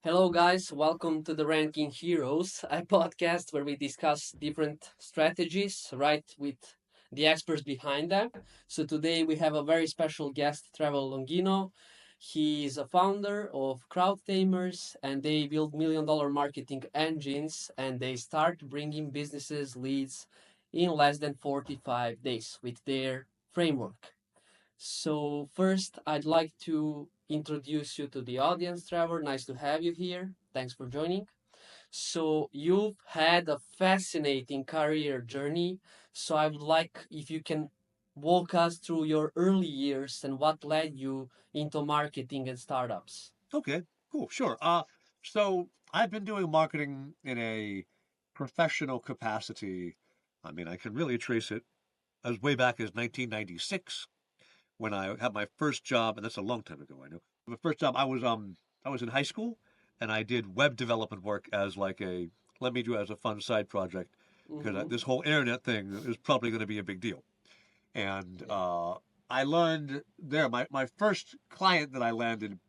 Hello, guys. Welcome to the Ranking Heroes, a podcast where we discuss different strategies, right, with the experts behind them. So today we have a very special guest, Trevor Longino. He is a founder of CrowdTamers, and they build million-dollar marketing engines, and they start bringing businesses leads in less than 45 days with their framework. So first, I'd like to introduce you to the audience, Trevor. Nice to have you here. Thanks for joining. So you've had a fascinating career journey. So I would like if you can walk us through your early years and what led you into marketing and startups. Okay, cool, sure. So I've been doing marketing in a professional capacity. I mean, I can really trace it as way back as 1996 when I had my first job, and that's a long time ago, I know. My first job, I was in high school, and I did web development work as like a let me do it as a fun side project because Mm-hmm. this whole internet thing is probably going to be a big deal. And Yeah. I learned there. My first client that I landed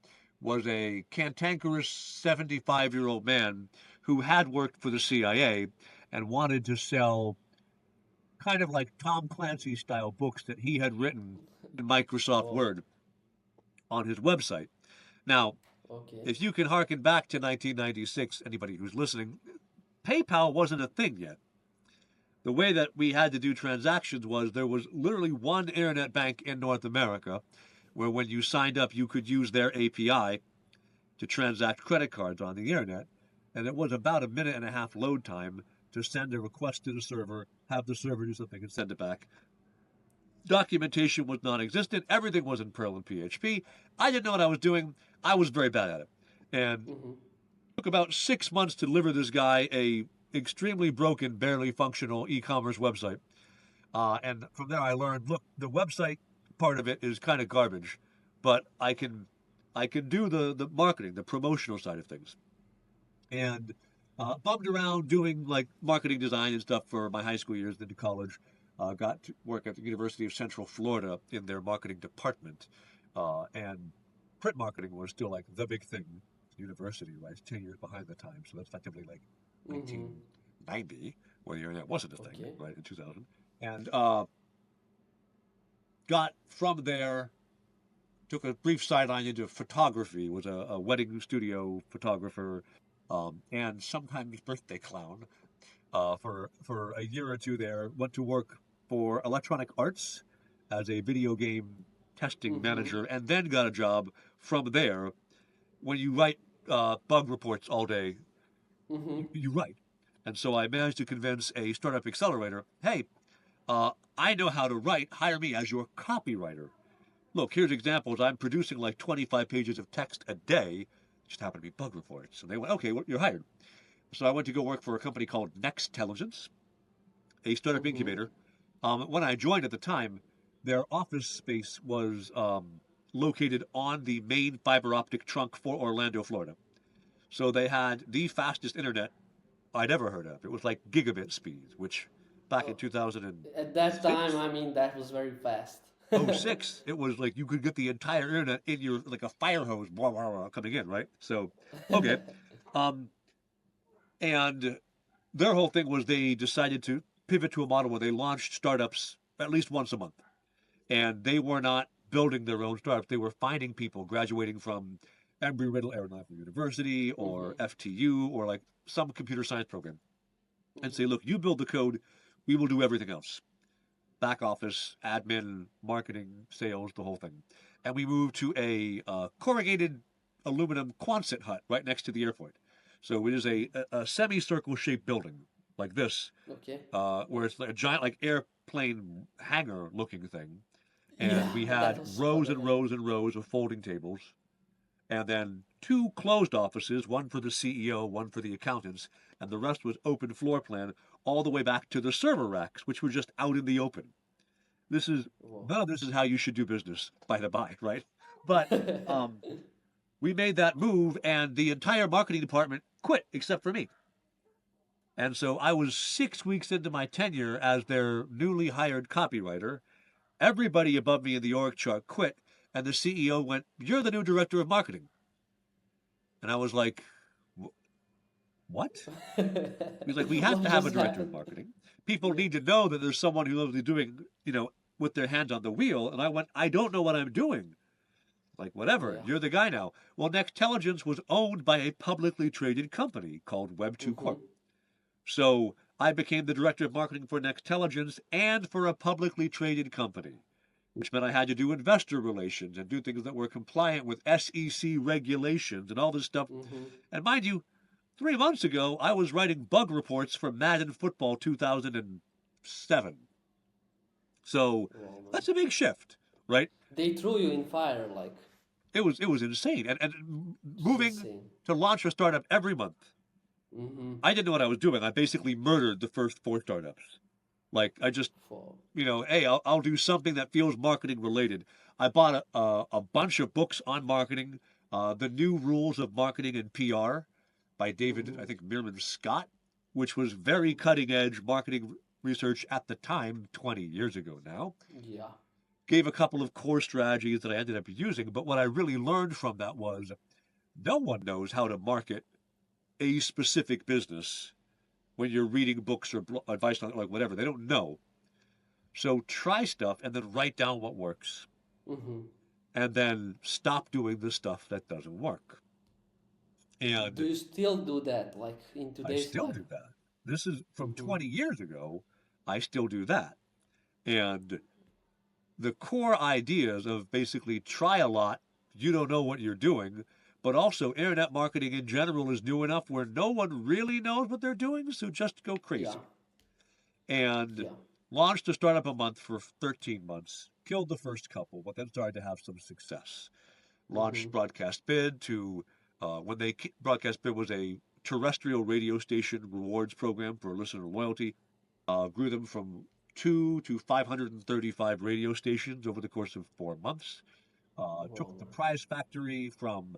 was a cantankerous 75-year-old man who had worked for the CIA and wanted to sell kind of like Tom Clancy style books that he had written in Microsoft Oh, Word on his website. Now, okay. if you can harken back to 1996, anybody who's listening, PayPal wasn't a thing yet. The way that we had to do transactions was there was literally one internet bank in North America where when you signed up, you could use their API to transact credit cards on the internet. And it was about a minute and a half load time to send a request to the server, have the server do something, and send it back. Documentation was non existent. Everything was in Perl and PHP. I didn't know what I was doing. I was very bad at it. And it Mm-hmm. took about 6 months to deliver this guy a extremely broken, barely functional e-commerce website. And from there, I learned, look, the website part of it is kind of garbage, but I can do the marketing, the promotional side of things. And bummed around doing like marketing design and stuff for my high school years, then to college. Got to work at the University of Central Florida in their marketing department. And print marketing was still like the big thing. University, right? It's 10 years behind the time. So that's effectively like Mm-hmm. 1990, where the internet wasn't a thing, Okay. right, in 2000. And got from there, took a brief sideline into photography, was a wedding studio photographer, and sometimes birthday clown for a year or two there. Went to work for Electronic Arts as a video game testing Mm-hmm. manager, and then got a job from there. When you write bug reports all day, Mm-hmm. you write. And so I managed to convince a startup accelerator, hey, I know how to write. Hire me as your copywriter. Look, here's examples. I'm producing like 25 pages of text a day. Just happen to be bug reports. And they went, okay, well, you're hired. So I went to go work for a company called Nextelligence, a startup Mm-hmm. incubator. When I joined at the time, their office space was located on the main fiber optic trunk for Orlando, Florida. So they had the fastest internet I'd ever heard of. It was like gigabit speeds, which back in Oh, at that time, 2006, I mean, that was very fast. oh 06, it was like you could get the entire internet in your like a fire hose blah, blah, blah, coming in, right? So, okay. Um, and their whole thing was they decided to pivot to a model where they launched startups at least once a month. And they were not building their own startups. They were finding people graduating from Embry-Riddle Aeronautical University or Mm-hmm. FTU or like some computer science program and say, look, you build the code, we will do everything else. Back office, admin, marketing, sales, the whole thing. And we moved to a corrugated aluminum Quonset hut right next to the airport. So it is a semicircle shaped building like this, Okay. where it's like a giant like airplane hangar looking thing. Yeah, And we that had was rows funny. and rows and rows of folding tables and then two closed offices, one for the CEO, one for the accountants, and the rest was open floor plan all the way back to the server racks, which were just out in the open. This is Whoa. None of this is how you should do business, by the by, right? But um, we made that move, and the entire marketing department quit except for me. And so I was 6 weeks into my tenure as their newly hired copywriter. Everybody above me in the org chart quit, and the CEO went, "You're the new director of marketing." And I was like, what? He's like, we have What to have a just director of happened? marketing. People Yeah. need to know that there's someone who knows what they're doing, with their hands on the wheel. And I went, I don't know what I'm doing. Like, whatever, Yeah. you're the guy now. Well, Nextelligence was owned by a publicly traded company called Web2 Mm-hmm. Corp. So I became the director of marketing for Nextelligence and for a publicly traded company, which meant I had to do investor relations and do things that were compliant with SEC regulations and all this stuff. Mm-hmm. And mind you, 3 months ago, I was writing bug reports for Madden Football 2007. So Wow, man. that's a big shift, right? They threw you in fire, like, It was insane. And just moving insane. to launch a startup every month, Mm-hmm. I didn't know what I was doing. I basically murdered the first 4 startups. Like I just, For hey, I'll do something that feels marketing related. I bought a bunch of books on marketing, the new rules of marketing and PR by David, mm-hmm. I think 𝗪𝗵𝘁, which was very cutting edge marketing research at the time, 20 years ago now. Yeah. Gave a couple of core strategies that I ended up using, but what I really learned from that was no one knows how to market a specific business when you're reading books or advice on like whatever. They don't know. So try stuff and then write down what works Mm-hmm. and then stop doing the stuff that doesn't work. Do And you still do that, like, in I today's still life? do that. This is from Mm-hmm. 20 years ago. I still do that. And the core ideas of basically try a lot, you don't know what you're doing, but also internet marketing in general is new enough where no one really knows what they're doing, so just go Yeah. crazy. And Yeah. launched a startup a month for 13 months, killed the first couple, but then started to have some success. Mm-hmm. Launched Broadcast Bid to, Broadcast Bid was a terrestrial radio station rewards program for listener loyalty. Grew them from 2 to 535 radio stations over the course of 4 months. Took Wow, the man. prize factory from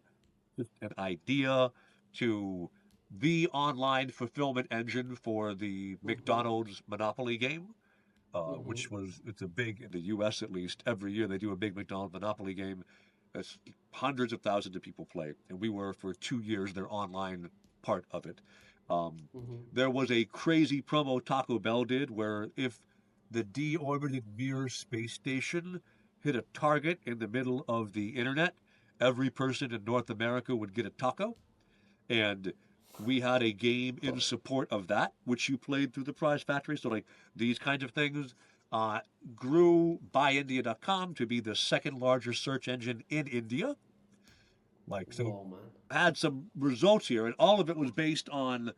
just an idea to the online fulfillment engine for the Mm-hmm. McDonald's Monopoly game, Mm-hmm. it's a big, in the US at least, every year they do a big McDonald's Monopoly game. That's hundreds of thousands of people play. And we were, for 2 years, their online part of it. Um, Mm-hmm. there was a crazy promo Taco Bell did where if the deorbited Mir space station hit a target in the middle of the internet, every person in North America would get a taco. And we had a game in support of that, which you played through the prize factory. So, like, these kinds of things uh, grew buyindia.com to be the second largest search engine in India. Like, so Wow, man. had some results here, and all of it was based on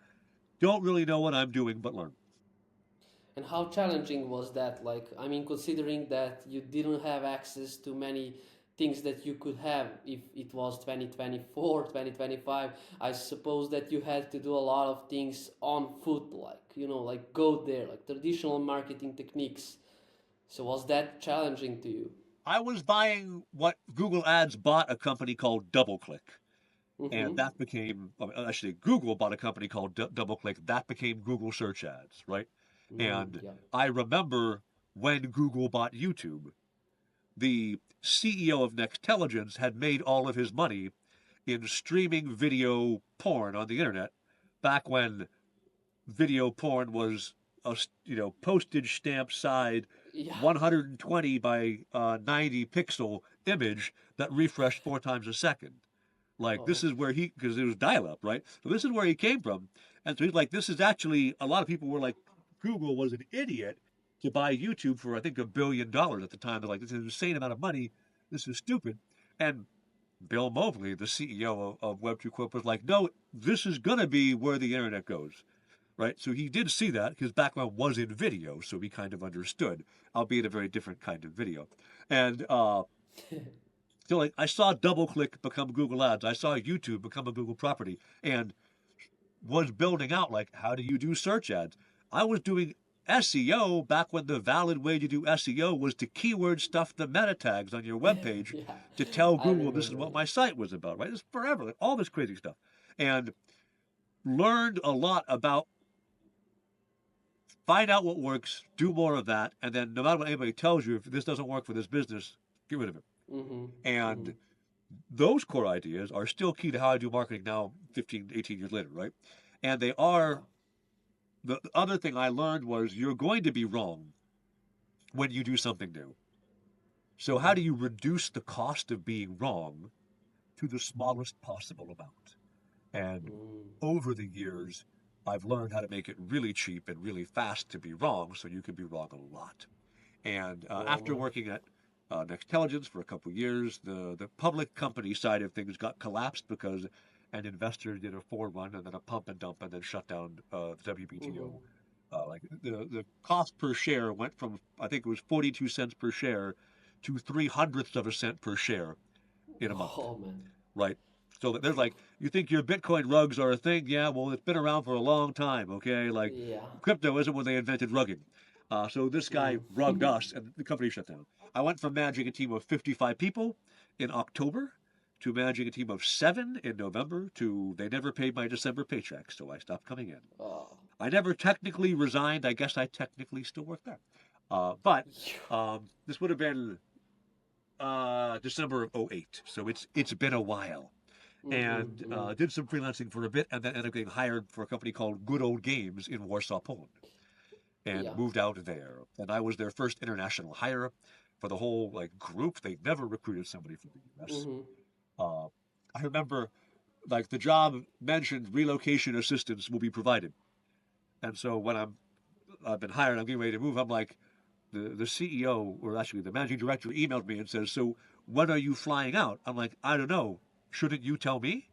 don't really know what I'm doing, but learn. And how challenging was that? Like, I mean, considering that you didn't have access to many things that you could have if it was 2024, 2025, I suppose that you had to do a lot of things on foot, like, like go there, like traditional marketing techniques. So was that challenging to you? I was buying what Google Ads bought a company called DoubleClick, and Mm-hmm. that became, actually, Google bought a company called DoubleClick. That became Google Search Ads, right? Mm-hmm. And Yeah. I remember when Google bought YouTube, the CEO of Nextelligence had made all of his money in streaming video porn on the internet back when video porn was a postage stamp side Yeah. 120 by 90 pixel image that refreshed 4 times a second. Like, this Oh. is where because it was dial up, right? So this is where he came from. And so he's like, this is actually, a lot of people were like, Google was an idiot to buy YouTube for, I think, $1 billion at the time. They're like, this is an insane amount of money. This is stupid. And Bill Mobley, the CEO of Web2 Corp, was like, no, this is going to be where the internet goes, right? So he did see that. His background was in video, so he kind of understood, albeit a very different kind of video. And so, like, I saw DoubleClick become Google Ads. I saw YouTube become a Google property, and was building out, like, how do you do search ads? I was doing SEO back when the valid way to do SEO was to keyword stuff the meta tags on your web page Yeah. to tell I Google this is remember what it. my site was about, right? It's forever, like, all this crazy stuff. And learned a lot about find out what works, do more of that, and then no matter what anybody tells you, if this doesn't work for this business, get rid of it. Mm-hmm. Mm-hmm. And those core ideas are still key to how I do marketing now, 15, 18 years later, right? And they are, the other thing I learned was you're going to be wrong when you do something new. So how do you reduce the cost of being wrong to the smallest possible amount? And over the years, I've learned how to make it really cheap and really fast to be wrong, so you can be wrong a lot. And after working at Nextelligence for a couple of years, the public company side of things got collapsed because an investor did a forerun and then a pump and dump and then shut down the WBTO. Like the cost per share went from, I think it was 42 cents per share to 0.03 of a cent per share in a month. Oh man. Right. So there's like, you think your Bitcoin rugs are a thing? Yeah, well, it's been around for a long time, okay? Like, Yeah. crypto isn't when they invented rugging. So this guy rugged us, and the company shut down. I went from managing a team of 55 people in October to managing a team of 7 in November to they never paid my December paycheck, so I stopped coming in. Oh. I never technically resigned. I guess I technically still work there. But this would have been December of 2008, so it's been a while. And did some freelancing for a bit, and then ended up getting hired for a company called Good Old Games in Warsaw, Poland, and moved out there. And I was their first international hire for the whole like group. They never recruited somebody from the U.S. I remember, like the job mentioned, relocation assistance will be provided. And so when I've been hired, I'm getting ready to move. I'm like, the CEO, or actually the managing director, emailed me and says, "So when are you flying out?" I'm like, "I don't know. Shouldn't you tell me?"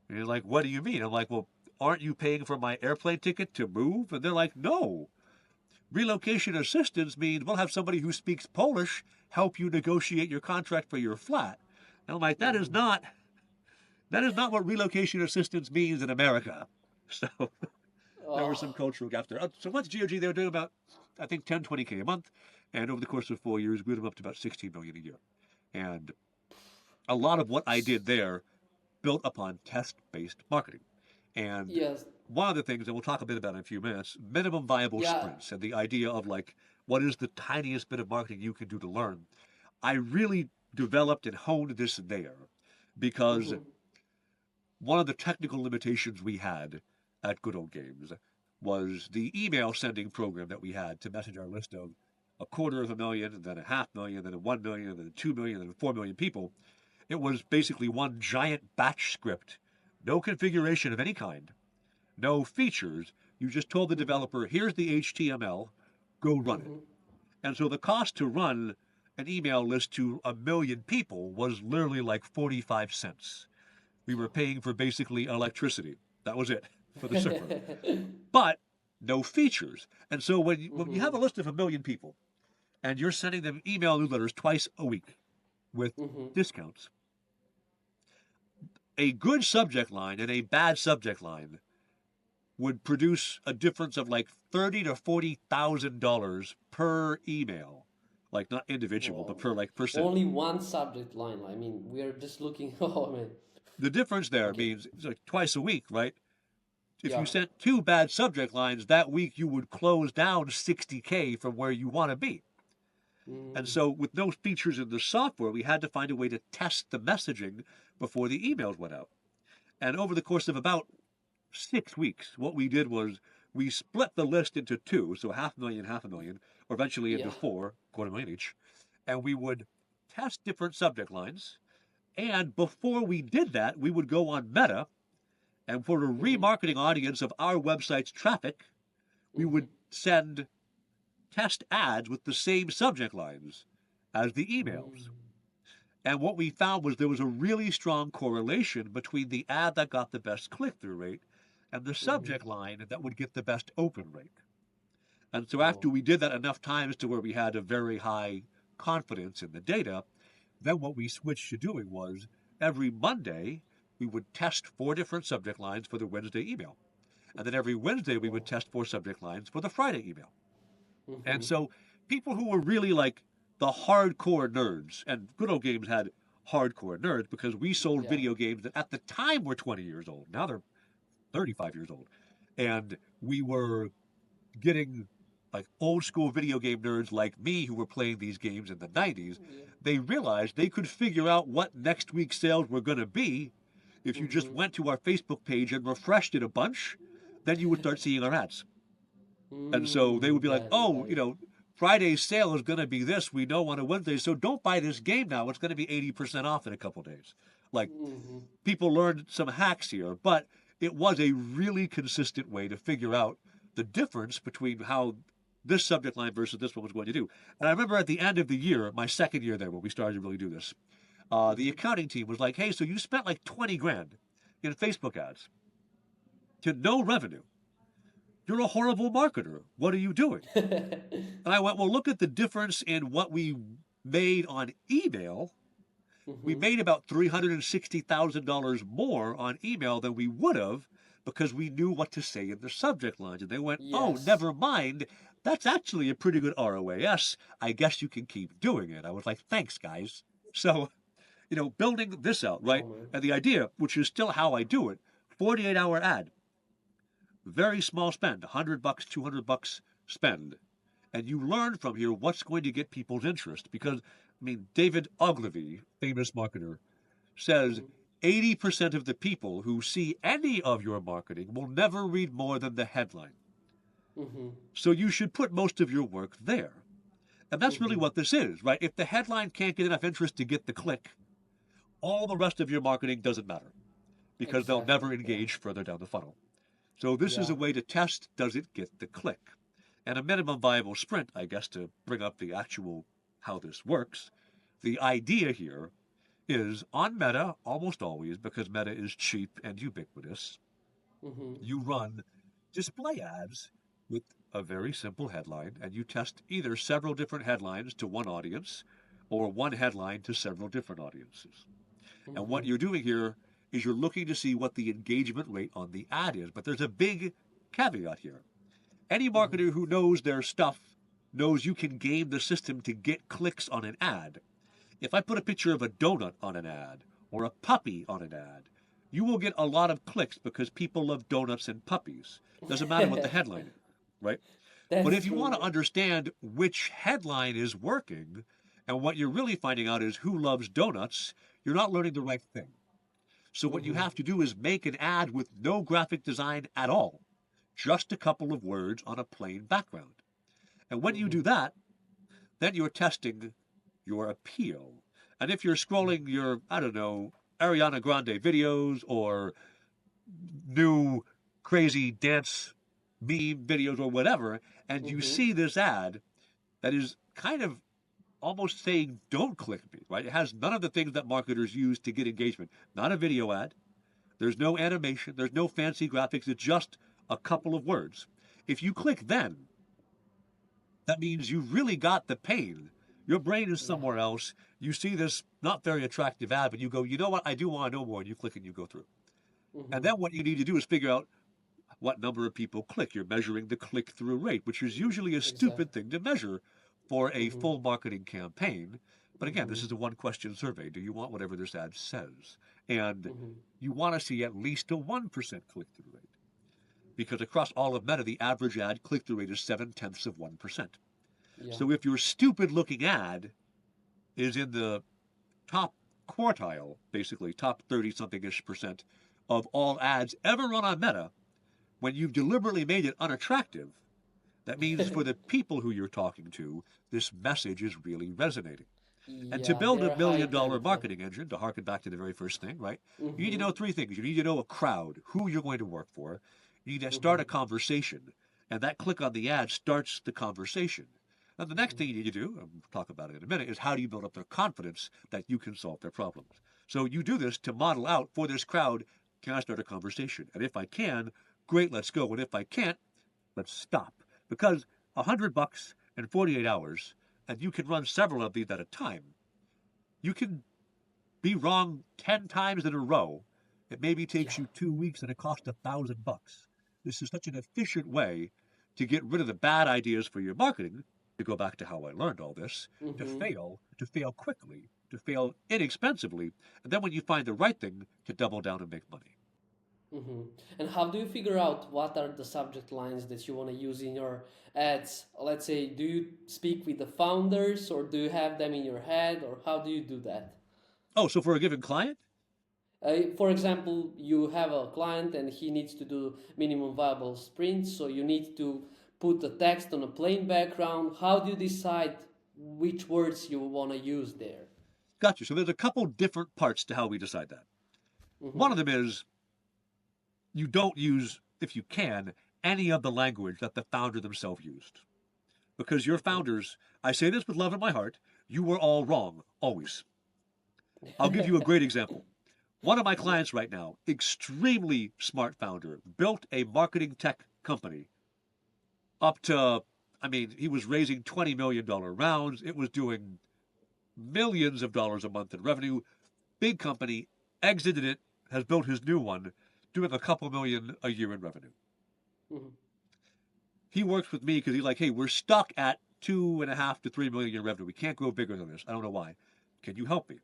And he's like, "What do you mean?" I'm like, "Well, aren't you paying for my airplane ticket to move?" And they're like, "No. Relocation assistance means we'll have somebody who speaks Polish help you negotiate your contract for your flat." And I'm like, that is not what relocation assistance means in America. So there were some cultural gaps there. So once GOG, they were doing about, I think, 10, 20K a month. And over the course of 4 years, grew them up to about 16 million a year. And a lot of what I did there built upon test-based marketing. And one of the things, and we'll talk a bit about in a few minutes, minimum viable sprints, and the idea of like, what is the tiniest bit of marketing you can do to learn? I really developed and honed this there because one of the technical limitations we had at Good Old Games was the email sending program that we had to message our list of 250,000, and then 500,000, then 1 million, and then 2 million, and then 4 million people. It was basically one giant batch script, no configuration of any kind, no features. You just told the developer, here's the HTML, go run it. And so the cost to run an email list to 1 million people was literally like 45 cents. We were paying for basically electricity. That was it for the server. But no features. And so when you have a list of 1 million people and you're sending them email newsletters twice a week with discounts, a good subject line and a bad subject line would produce a difference of like $30,000 to $40,000 per email, like not individual, but per like percent. Only one subject line. I mean, we are just looking. Oh man. The difference there means it's like twice a week, right? If you sent 2 bad subject lines that week, you would close down 60K from where you want to be. And so with no features in the software, we had to find a way to test the messaging before the emails went out. And over the course of about 6 weeks, what we did was we split the list into 2, so 500,000, or eventually into 4, 250,000 each. And we would test different subject lines. And before we did that, we would go on Meta, and for a remarketing audience of our website's traffic, we would send test ads with the same subject lines as the emails. And what we found was there was a really strong correlation between the ad that got the best click-through rate and the subject line that would get the best open rate. And so after we did that enough times to where we had a very high confidence in the data, then what we switched to doing was every Monday, we would test 4 different subject lines for the Wednesday email. And then every Wednesday, we would test 4 subject lines for the Friday email. And so people who were really like the hardcore nerds, and Good Old Games had hardcore nerds because we sold video games that at the time were 20 years old. Now they're 35 years old. And we were getting like old school video game nerds like me who were playing these games in the 90s. They realized they could figure out what next week's sales were going to be if you just went to our Facebook page and refreshed it a bunch then you would start seeing our ads. And so they would Mm, be like, got it, oh, got it. Friday's sale is going to be this. We know on a Wednesday, so don't buy this game now. It's going to be 80% off in a couple days. Like, Hmm. people learned some hacks here, but it was a really consistent way to figure out the difference between how this subject line versus this one was going to do. And I remember at the end of the year, my second year there, when we started to really do this, the Hmm. accounting team was like, hey, so you spent like 20 grand in Facebook ads to no revenue. You're a horrible marketer. What are you doing? And I went, well, look at the difference in what we made on email. We Hmm. made about $360,000 more on email than we would have because we knew what to say in the subject lines. And they went, oh, Yes. never mind. That's actually a pretty good ROAS. I guess you can keep doing it. I was like, thanks, guys. So, building this out, Oh right? man. And the idea, which is still how I do it, 48-hour ad, very small spend, $100, $200 spend. And you learn from here what's going to get people's interest. Because, I mean, David Ogilvy, famous marketer, says Hmm. 80% of the people who see any of your marketing will never read more than the headline. Hmm. So you should put most of your work there. And that's really Hmm. what this is, right? If the headline can't get enough interest to get the click, all the rest of your marketing doesn't matter because they'll Exactly. never Yeah. engage further down the funnel. So this is Yeah. a way to test, does it get the click? And a minimum viable sprint, I guess, to bring up the actual how this works. The idea here is on Meta, almost always, because Meta is cheap and ubiquitous, Hmm. you run display ads with a very simple headline, and you test either several different headlines to one audience or one headline to several different audiences. And what Hmm. you're doing here is you're looking to see what the engagement rate on the ad is. But there's a big caveat here. Any Hmm. marketer who knows their stuff knows you can game the system to get clicks on an ad. If I put a picture of a donut on an ad or a puppy on an ad, you will get a lot of clicks because people love donuts and puppies. Doesn't matter what the headline is, right? But That's if you want true. to understand which headline is working and what you're really finding out is who loves donuts, you're not learning the right thing. So what you Hmm. have to do is make an ad with no graphic design at all, just a couple of words on a plain background. And when you Hmm. do that, then you're testing your appeal. And if you're scrolling your, I don't know, Ariana Grande videos or new crazy dance meme videos or whatever, and you Hmm. see this ad that is kind of almost saying, don't click me, right? It has none of the things that marketers use to get engagement. Not a video ad. There's no animation. There's no fancy graphics. It's just a couple of words. If you click then, that means you really got the pain. Your brain is Yeah. somewhere else. You see this not very attractive ad, but you go, you know what? I do want to know more. And you click and you go through. And Hmm. then what you need to do is figure out what number of people click. You're measuring the click through rate, which is usually a Exactly. stupid thing to measure for a Hmm. full marketing campaign. But again, this Hmm. is a one question survey. Do you want whatever this ad says? And Hmm. you want to see at least a 1% click through rate. Because across all of Meta, the average ad click through rate is 7/10 of 1%. Yeah. So if your stupid looking ad is in the top quartile, basically, top 30 something ish percent of all ads ever run on Meta, when you've deliberately made it unattractive, that means for the people who you're talking to, this message is really resonating. And to Yeah, build a they're high $1 million intent. Yeah. marketing engine, to harken back to the very first thing, right? You need to Hmm. know three things. You need to know a crowd, who you're going to work for. You need to start Hmm. a conversation, and that click on the ad starts the conversation. And the next Hmm. thing you need to do, and we'll talk about it in a minute, is how do you build up their confidence that you can solve their problems? So you do this to model out for this crowd, can I start a conversation? And if I can, great, let's go. And if I can't, let's stop. Because $100 in 48 hours, and you can run several of these at a time, you can be wrong 10 times in a row. It maybe Yeah. takes you 2 weeks and it costs $1,000. This is such an efficient way to get rid of the bad ideas for your marketing, to go back to how I learned all this, Hmm. to fail quickly, to fail inexpensively, and then when you find the right thing, to double down and make money. Hmm. And how do you figure out what are the subject lines that you want to use in your ads? Let's say, do you speak with the founders or do you have them in your head or how do you do that? Oh, so for a given client? For example, you have a client and he needs to do minimum viable sprints, so you need to put the text on a plain background. How do you decide which words you want to use there? Gotcha. So there's a couple different parts to how we decide that. One Mm-hmm. of them is you don't use, if you can, any of the language that the founder themselves used. Because your founders, I say this with love in my heart, you were all wrong, always. I'll give you a great example. One of my Yeah. clients right now, extremely smart founder, built a marketing tech company up to, I mean, he was raising $20 million rounds. It was doing millions of dollars a month in revenue. Big company, exited it, has built his new one, doing a couple million a year in revenue. Mm-hmm. He works with me because he's like, hey, we're stuck at 2.5 to 3 million in revenue. We can't go bigger than this. I don't know why. Can you help me?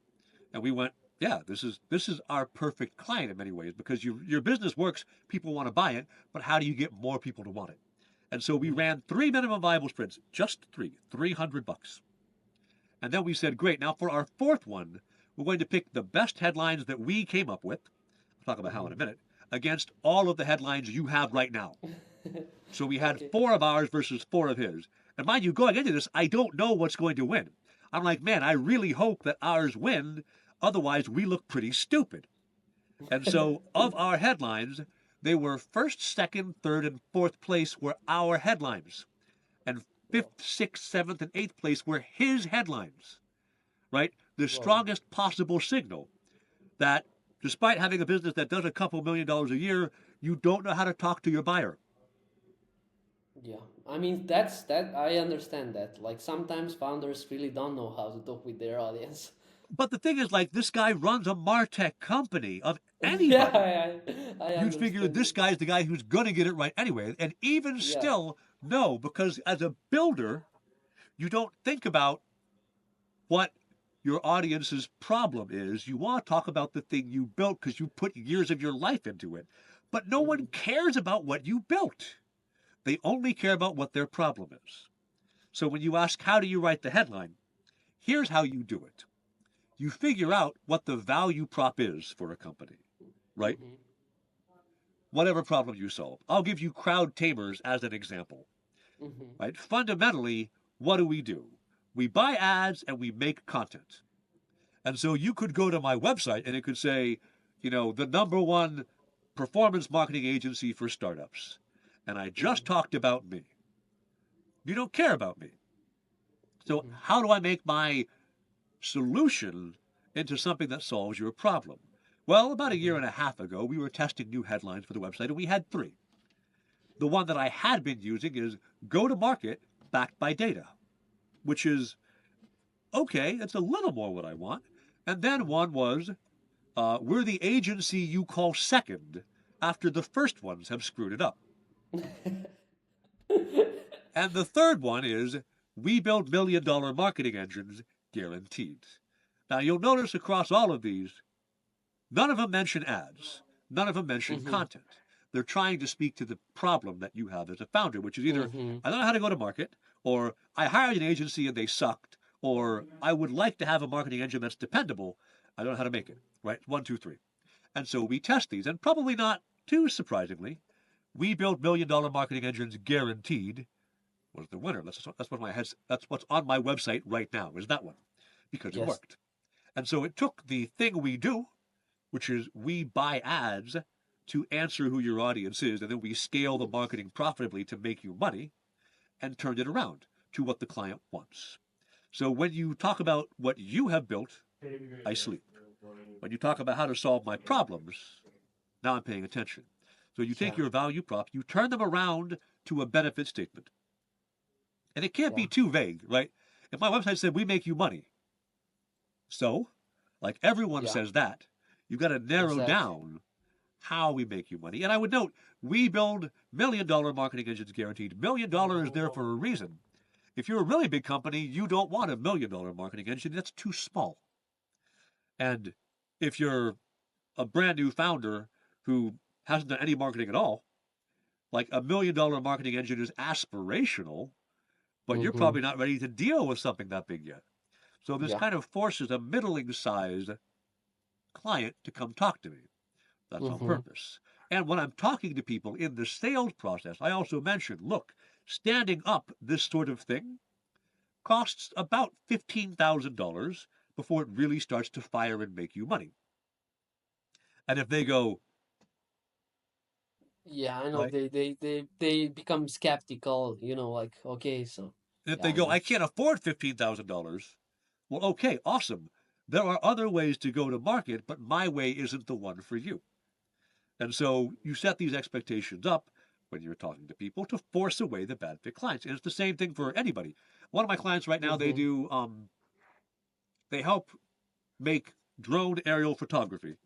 And we went, yeah, this is our perfect client in many ways because your business works, people want to buy it, but how do you get more people to want it? And so we ran 3 minimum viable sprints, just three, $300. And then we said, great, now for our fourth one, we're going to pick the best headlines that we came up with. I'll talk about how in a minute, against all of the headlines you have right now. So we had Okay. 4 of ours versus 4 of his. And mind you, going into this, I don't know what's going to win. I'm like, man, I really hope that ours win. Otherwise, we look pretty stupid. And so, of our headlines, they were first, second, third, and fourth place were our headlines. And Wow. fifth, sixth, seventh, and eighth place were his headlines, right? The Wow. strongest possible signal that despite having a business that does a couple $1 million a year, you don't know how to talk to your buyer. Yeah. I mean, that I understand that. Like sometimes founders really don't know how to talk with their audience. But the thing is, like, this guy runs a MarTech company of Yeah, anybody. I You'd figure understand this it. guy's the guy who's going to get it right anyway. And even Yeah. still, no, because as a builder, you don't think about what your audience's problem is. You want to talk about the thing you built because you put years of your life into it. But no Mm-hmm. one cares about what you built. They only care about what their problem is. So when you ask, how do you write the headline? Here's how you do it. You figure out what the value prop is for a company, right? Mm-hmm. Whatever problem you solve. I'll give you CrowdTamers as an example, Mm-hmm. right? Fundamentally, what do? We buy ads and we make content. And so you could go to my website and it could say, the number one performance marketing agency for startups. And I just Mm-hmm. talked about me. You don't care about me. So Mm-hmm. how do I make my solution into something that solves your problem? Well, about a year Mm-hmm. and a half ago, we were testing new headlines for the website and we had 3. The one that I had been using is go to market backed by data, which is okay, it's a little more what I want. And then one was we're the agency you call second after the first ones have screwed it up. And the third one is we build $1 million marketing engines guaranteed. Now you'll notice across all of these, none of them mention ads, none of them mention Mm-hmm. content. They're trying to speak to the problem that you have as a founder, which is either Mm-hmm. I don't know how to go to market, or I hired an agency and they sucked, or I would like to have a marketing engine that's dependable. I don't know how to make it. Right? 1, 2, 3. And so we test these, and probably not too surprisingly, we build $1 million marketing engines guaranteed was the winner. That's what's on my website right now, is that one. Because it Yes. worked. And so it took the thing we do, which is we buy ads to answer who your audience is, and then we scale the marketing profitably to make you money, and turned it around to what the client wants. So when you talk about what you have built, I sleep. When you talk about how to solve my problems, now I'm paying attention. So you take Yeah. your value prop, you turn them around to a benefit statement. And it can't Yeah. be too vague, right? If my website said we make you money, so, like everyone Yeah. says that, you've got to narrow Exactly. down how we make you money. And I would note, we build $1 million marketing engines guaranteed. $1 million is there for a reason. If you're a really big company, you don't want $1 million marketing engine. That's too small. And if you're a brand new founder who hasn't done any marketing at all, like $1 million marketing engine is aspirational, but you're Mm-hmm. probably not ready to deal with something that big yet. So this Yeah. kind of forces a middling sized client to come talk to me. That's on Mm-hmm. purpose. And when I'm talking to people in the sales process, I also mention, look, standing up this sort of thing costs about $15,000 before it really starts to fire and make you money. And if they go, Yeah, I know right, they become skeptical, like, okay, so if yeah, they I go, know. I can't afford $15,000, well, okay, awesome. There are other ways to go to market, but my way isn't the one for you. And so you set these expectations up when you're talking to people to force away the bad fit clients. And it's the same thing for anybody. One of my clients right now, Mm-hmm. they help make drone aerial photography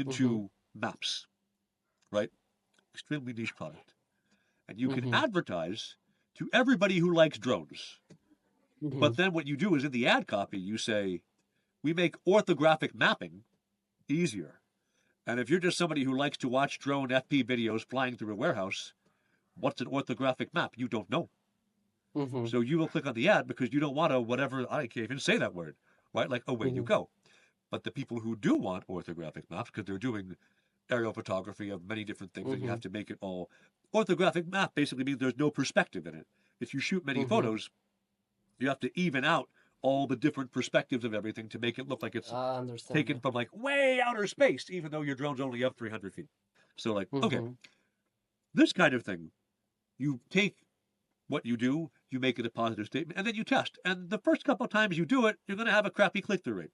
Mm-hmm. into maps, right? Extremely niche product. And you can Mm-hmm. advertise to everybody who likes drones. Mm-hmm. But then what you do is in the ad copy, you say, we make orthographic mapping easier. And if you're just somebody who likes to watch drone FP videos flying through a warehouse, what's an orthographic map? You don't know. Mm-hmm. So you will click on the ad because you don't want to, whatever, I can't even say that word, right? Like away you Mm-hmm. go. But the people who do want orthographic maps, because they're doing aerial photography of many different things, and you Mm-hmm. have to make it all. Orthographic map basically means there's no perspective in it. If you shoot many Mm-hmm. photos, you have to even out all the different perspectives of everything to make it look like it's I understand, taken yeah. from like way outer space, even though your drone's only up 300 feet. So, like, okay, Mm-hmm. this kind of thing, you take what you do, you make it a positive statement, and then you test. And the first couple of times you do it, you're going to have a crappy click through rate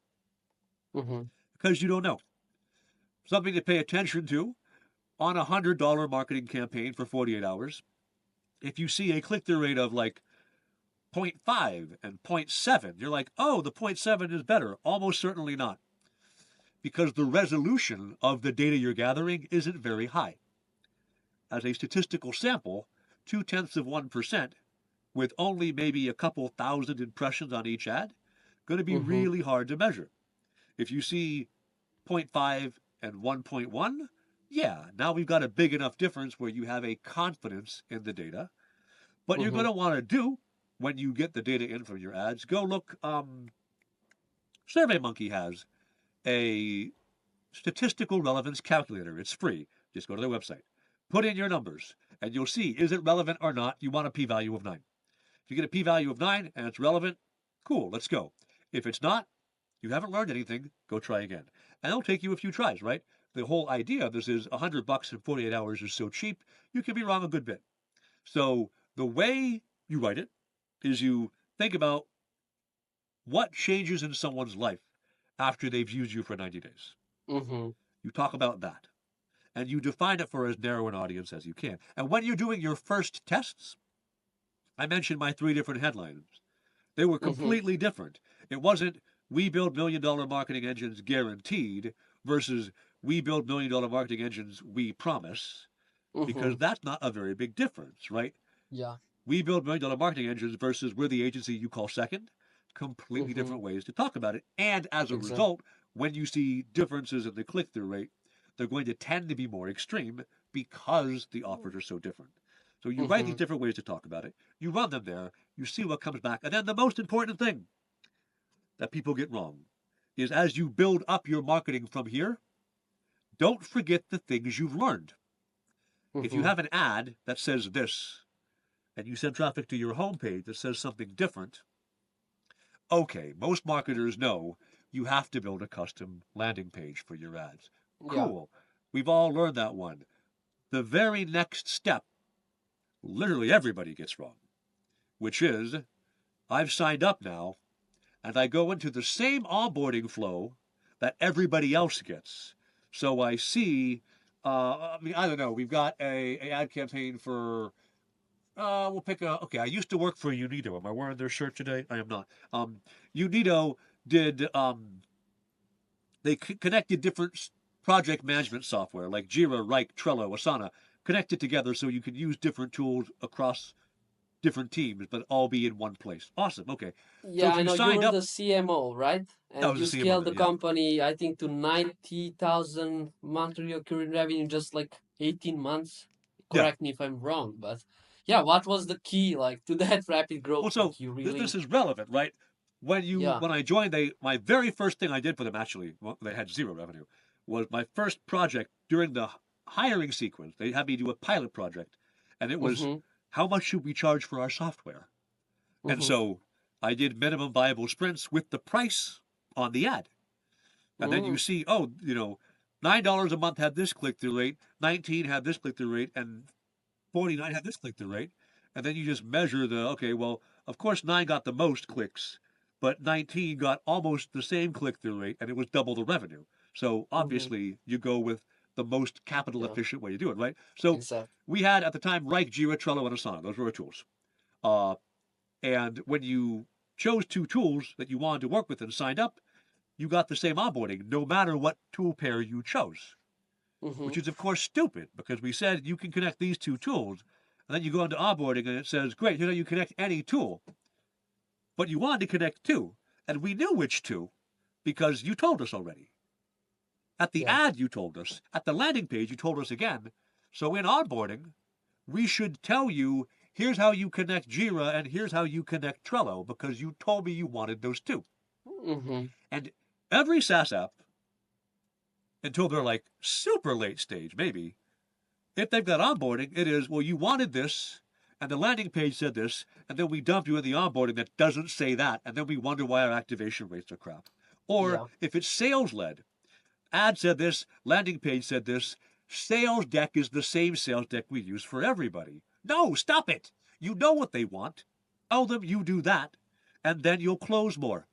Mm-hmm. because you don't know. Something to pay attention to on $100 marketing campaign for 48 hours. If you see a click through rate of like 0.5 and 0.7, you're like, oh, the 0.7 is better. Almost certainly not, because the resolution of the data you're gathering isn't very high. As a statistical sample, 0.2% with only maybe a couple thousand impressions on each ad, going to be Mm-hmm. really hard to measure. If you see zero point 0.5 and 1.1, yeah, now we've got a big enough difference where you have a confidence in the data. But you're going Mm-hmm. to want to do, when you get the data in from your ads, go look. SurveyMonkey has a statistical relevance calculator. It's free. Just go to their website, put in your numbers, and you'll see, is it relevant or not? You want a p-value of 9. If you get a p-value of 9 and it's relevant, cool, let's go. If it's not, you haven't learned anything, go try again. And it'll take you a few tries, right? The whole idea of this is $100 in 48 hours is so cheap, you can be wrong a good bit. So the way you write it is you think about what changes in someone's life after they've used you for 90 days. Mm-hmm. You talk about that. And you define it for as narrow an audience as you can. And when you're doing your first tests, I mentioned my 3 different headlines. They were Mm-hmm. completely different. It wasn't we build $1 million marketing engines guaranteed versus we build $1 million marketing engines we promise, Mm-hmm. because that's not a very big difference, right? Yeah. We build $1 million marketing engines versus we're the agency you call second. Completely Mm-hmm. different ways to talk about it. And as a Exactly. result, when you see differences in the click through rate, they're going to tend to be more extreme because the offers are so different. So you write these Mm-hmm. different ways to talk about it, you run them there, you see what comes back. And then the most important thing that people get wrong is as you build up your marketing from here, don't forget the things you've learned. If you Mm-hmm. have an ad that says this and you send traffic to your homepage that says something different, okay, most marketers know you have to build a custom landing page for your ads. Yeah. Cool. We've all learned that one. The very next step, literally everybody gets wrong, which is I've signed up now and I go into the same onboarding flow that everybody else gets. So I see, I don't know, we've got a ad campaign for, we'll pick a, okay, I used to work for Unido. Am I wearing their shirt today? I am not. Unido did, they connected different project management software like Jira, Rike, Trello, Asana, connected together so you can use different tools across different teams, but all be in one place. Awesome. Okay. So Yeah, if I you know you signed were up, the CMO, right? that And was the you CMO scaled there. the Yeah. company, I think, to 90,000 monthly recurring revenue in just like 18 months. Yeah. Correct me if I'm wrong, but yeah, what was the key like to that rapid Well, growth? so Like you this really. is relevant, right? Yeah. when I joined, my very first thing I did for them, actually, well, they had zero revenue, was my first project during the hiring sequence. They had me do a pilot project, and it was, Mm-hmm. how much should we charge for our software? And Mm-hmm. so I did minimum viable sprints with the price on the ad. And then you Mm-hmm. see, oh, $9 a month had this click-through rate, 19 had this click-through rate, and 49 had this click-through rate. And then you just measure okay, well, of course 9 got the most clicks, but 19 got almost the same click-through rate, and it was double the revenue. So Mm-hmm. obviously you go with the most capital Yeah. efficient way to do it, right? So Exactly. we had at the time 𝗪𝗁, 𝗬𝗓, Trello, and Asana. Those were our tools. Uh, and when you chose 2 tools that you wanted to work with and signed up, you got the same onboarding, no matter what tool pair you chose. Mm-hmm. Which is, of course, stupid, because we said you can connect these 2 tools, and then you go into onboarding and it says, great, you connect any tool. But you wanted to connect 2, and we knew which 2, because you told us already. At the Yeah. ad, you told us. At the landing page, you told us again. So in onboarding, we should tell you, here's how you connect Jira and here's how you connect Trello, because you told me you wanted those 2. Mm-hmm. And every SaaS app, until they're like super late stage, maybe, if they've got onboarding, it is, well, you wanted this, and the landing page said this, and then we dump you in the onboarding that doesn't say that, and then we wonder why our activation rates are crap. Or Yeah. if it's sales led, ad said this, landing page said this, sales deck is the same sales deck we use for everybody. No, stop it. You know what they want. Tell them you do that, and then you'll close more.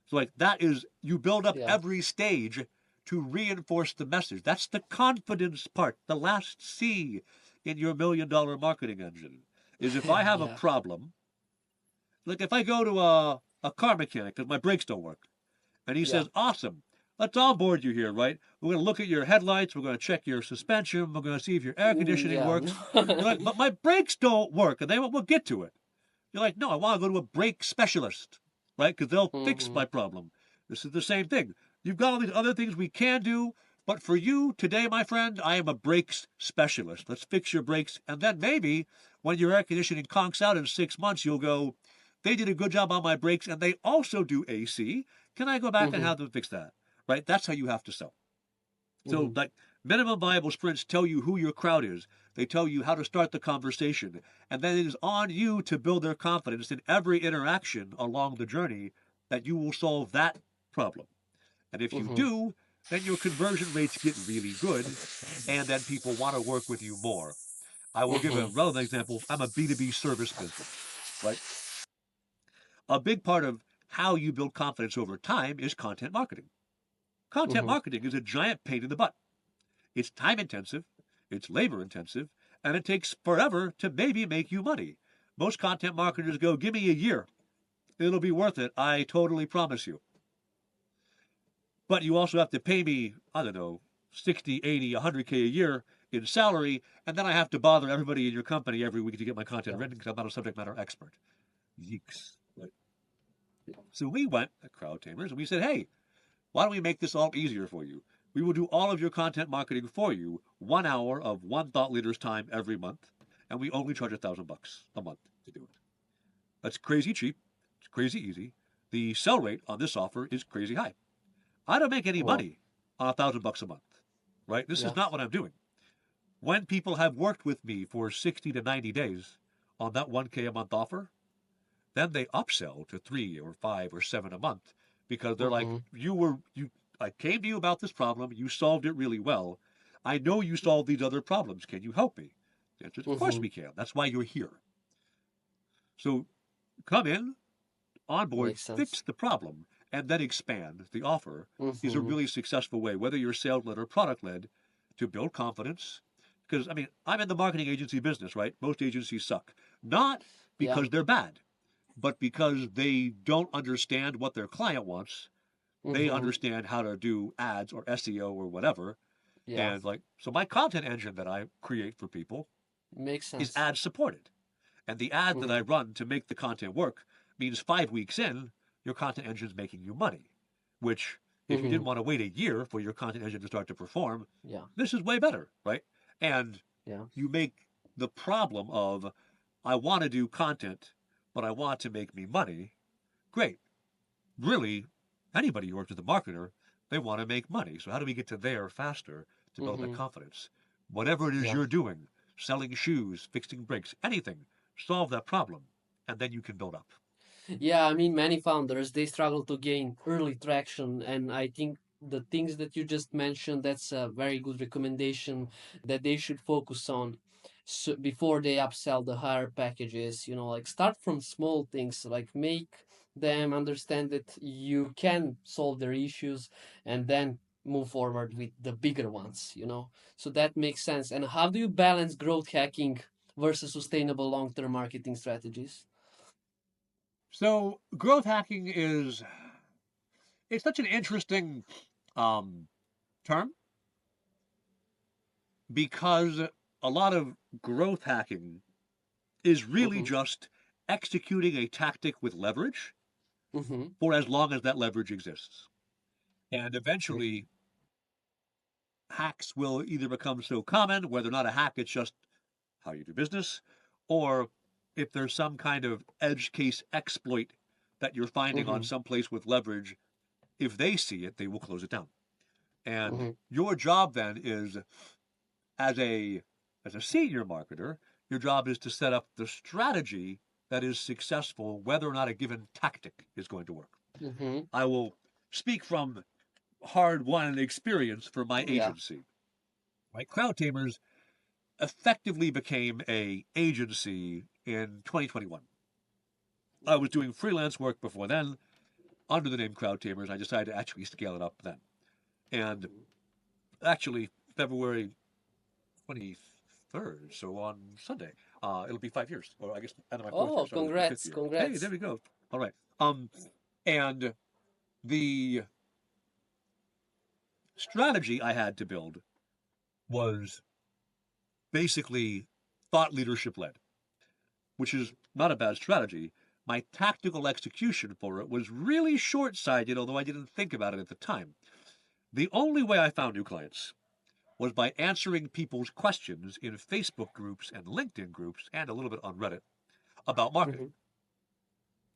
So like that is, you build up Yeah. every stage to reinforce the message. That's the confidence part, the last C in your $1 million marketing engine. Is if I have a Yeah. problem, like if I go to a car mechanic because my brakes don't work, and he Yeah. says, awesome, let's onboard you here, right? We're going to look at your headlights, we're going to check your suspension, we're going to see if your air conditioning Yeah. works. You're like, but my brakes don't work, and we'll get to it. You're like, no, I want to go to a brake specialist, right? Because they'll fix Mm-hmm. my problem. This is the same thing. You've got all these other things we can do, but for you today, my friend, I am a brakes specialist. Let's fix your brakes. And then maybe when your air conditioning conks out in 6 months, you'll go, they did a good job on my brakes and they also do AC. Can I go back and Mm-hmm. have them fix that? Right? That's how you have to sell. So, Mm-hmm. like, minimum viable sprints tell you who your crowd is. They tell you how to start the conversation. And then it is on you to build their confidence in every interaction along the journey that you will solve that problem. And if you Mm-hmm. do, then your conversion rates get really good, and then people want to work with you more. I will give a Mm-hmm. relevant example. I'm a B2B service business, right? A big part of how you build confidence over time is content marketing. Content Mm-hmm. marketing is a giant pain in the butt. It's time intensive, it's labor intensive, and it takes forever to maybe make you money. Most content marketers go, give me a year. It'll be worth it. I totally promise you. But you also have to pay me, I don't know, 60, 80, 100K a year in salary, and then I have to bother everybody in your company every week to get my content Yeah. written because I'm not a subject matter expert. Yeeks. Right. So we went at CrowdTamers and we said, hey, why don't we make this all easier for you? We will do all of your content marketing for you, 1 hour of one thought leader's time every month, and we only charge $1,000 a month to do it. That's crazy cheap. It's crazy easy. The sell rate on this offer is crazy high. I don't make any Well. money on $1,000 a month, right? This is Yeah. not what I'm doing. When people have worked with me for 60 to 90 days on that 1K a month offer, then they upsell to 3 or 5 or 7 a month because they're like, Mm-hmm. I came to you about this problem, you solved it really well. I know you solved these other problems. Can you help me? The answer is, of course Mm-hmm. we can. That's why you're here. So come in, onboard, Makes sense. fix the problem, and then expand. The offer is a Mm-hmm. really successful way, whether you're sales led or product led, to build confidence. Because, I mean, I'm in the marketing agency business, right? Most agencies suck. Not Yeah. because they're bad, but because they don't understand what their client wants. They Mm-hmm. understand how to do ads or SEO or whatever. Yeah. And like, so my content engine that I create for people Makes is sense. ad supported. And the ad that I Mm-hmm. run to make the content work means 5 weeks in, your content engine is making you money. Which, if you Mm-hmm. didn't want to wait a year for your content engine to start to perform, Yeah. this is way better, right? And Yeah. you make the problem of, I want to do content, but I want to make me money. Great. really, anybody who works with a marketer, they want to make money. So how do we get to there faster to build that Mm-hmm. confidence? Whatever it is Yeah. you're doing, selling shoes, fixing brakes, anything, solve that problem, and then you can build up. Yeah, I mean, many founders, they struggle to gain early traction. And I think the things that you just mentioned, that's a very good recommendation that they should focus on. So before they upsell the higher packages, like start from small things, like make them understand that you can solve their issues and then move forward with the bigger ones. So that makes sense. And how do you balance growth hacking versus sustainable long-term marketing strategies? So growth hacking it's such an interesting um, term because a lot of growth hacking is really Mm-hmm. just executing a tactic with leverage Mm-hmm. for as long as that leverage exists. And eventually, hacks will either become so common, whether not a hack, it's just how you do business, or if there's some kind of edge case exploit that you're finding on Mm-hmm. some place with leverage, if they see it, they will close it down. And Mm-hmm. your job then is as a as a senior marketer, your job is to set up the strategy that is successful whether or not a given tactic is going to work. Mm-hmm. I will speak from hard-won experience for my Yeah. agency. Right? CrowdTamers effectively became a agency in 2021. I was doing freelance work before then under the name CrowdTamers. I decided to actually scale it up then. And actually, February 23rd, so on Sunday, it'll be 5 years, or I guess end of my fourth year, Oh, so it'll be my fifth congrats, year. Hey, there congrats. we go. All right. And the strategy I had to build was basically thought leadership led, which is not a bad strategy. My tactical execution for it was really short sighted, although I didn't think about it at the time. The only way I found new clients was by answering people's questions in Facebook groups and LinkedIn groups and a little bit on Reddit about marketing. Mm-hmm.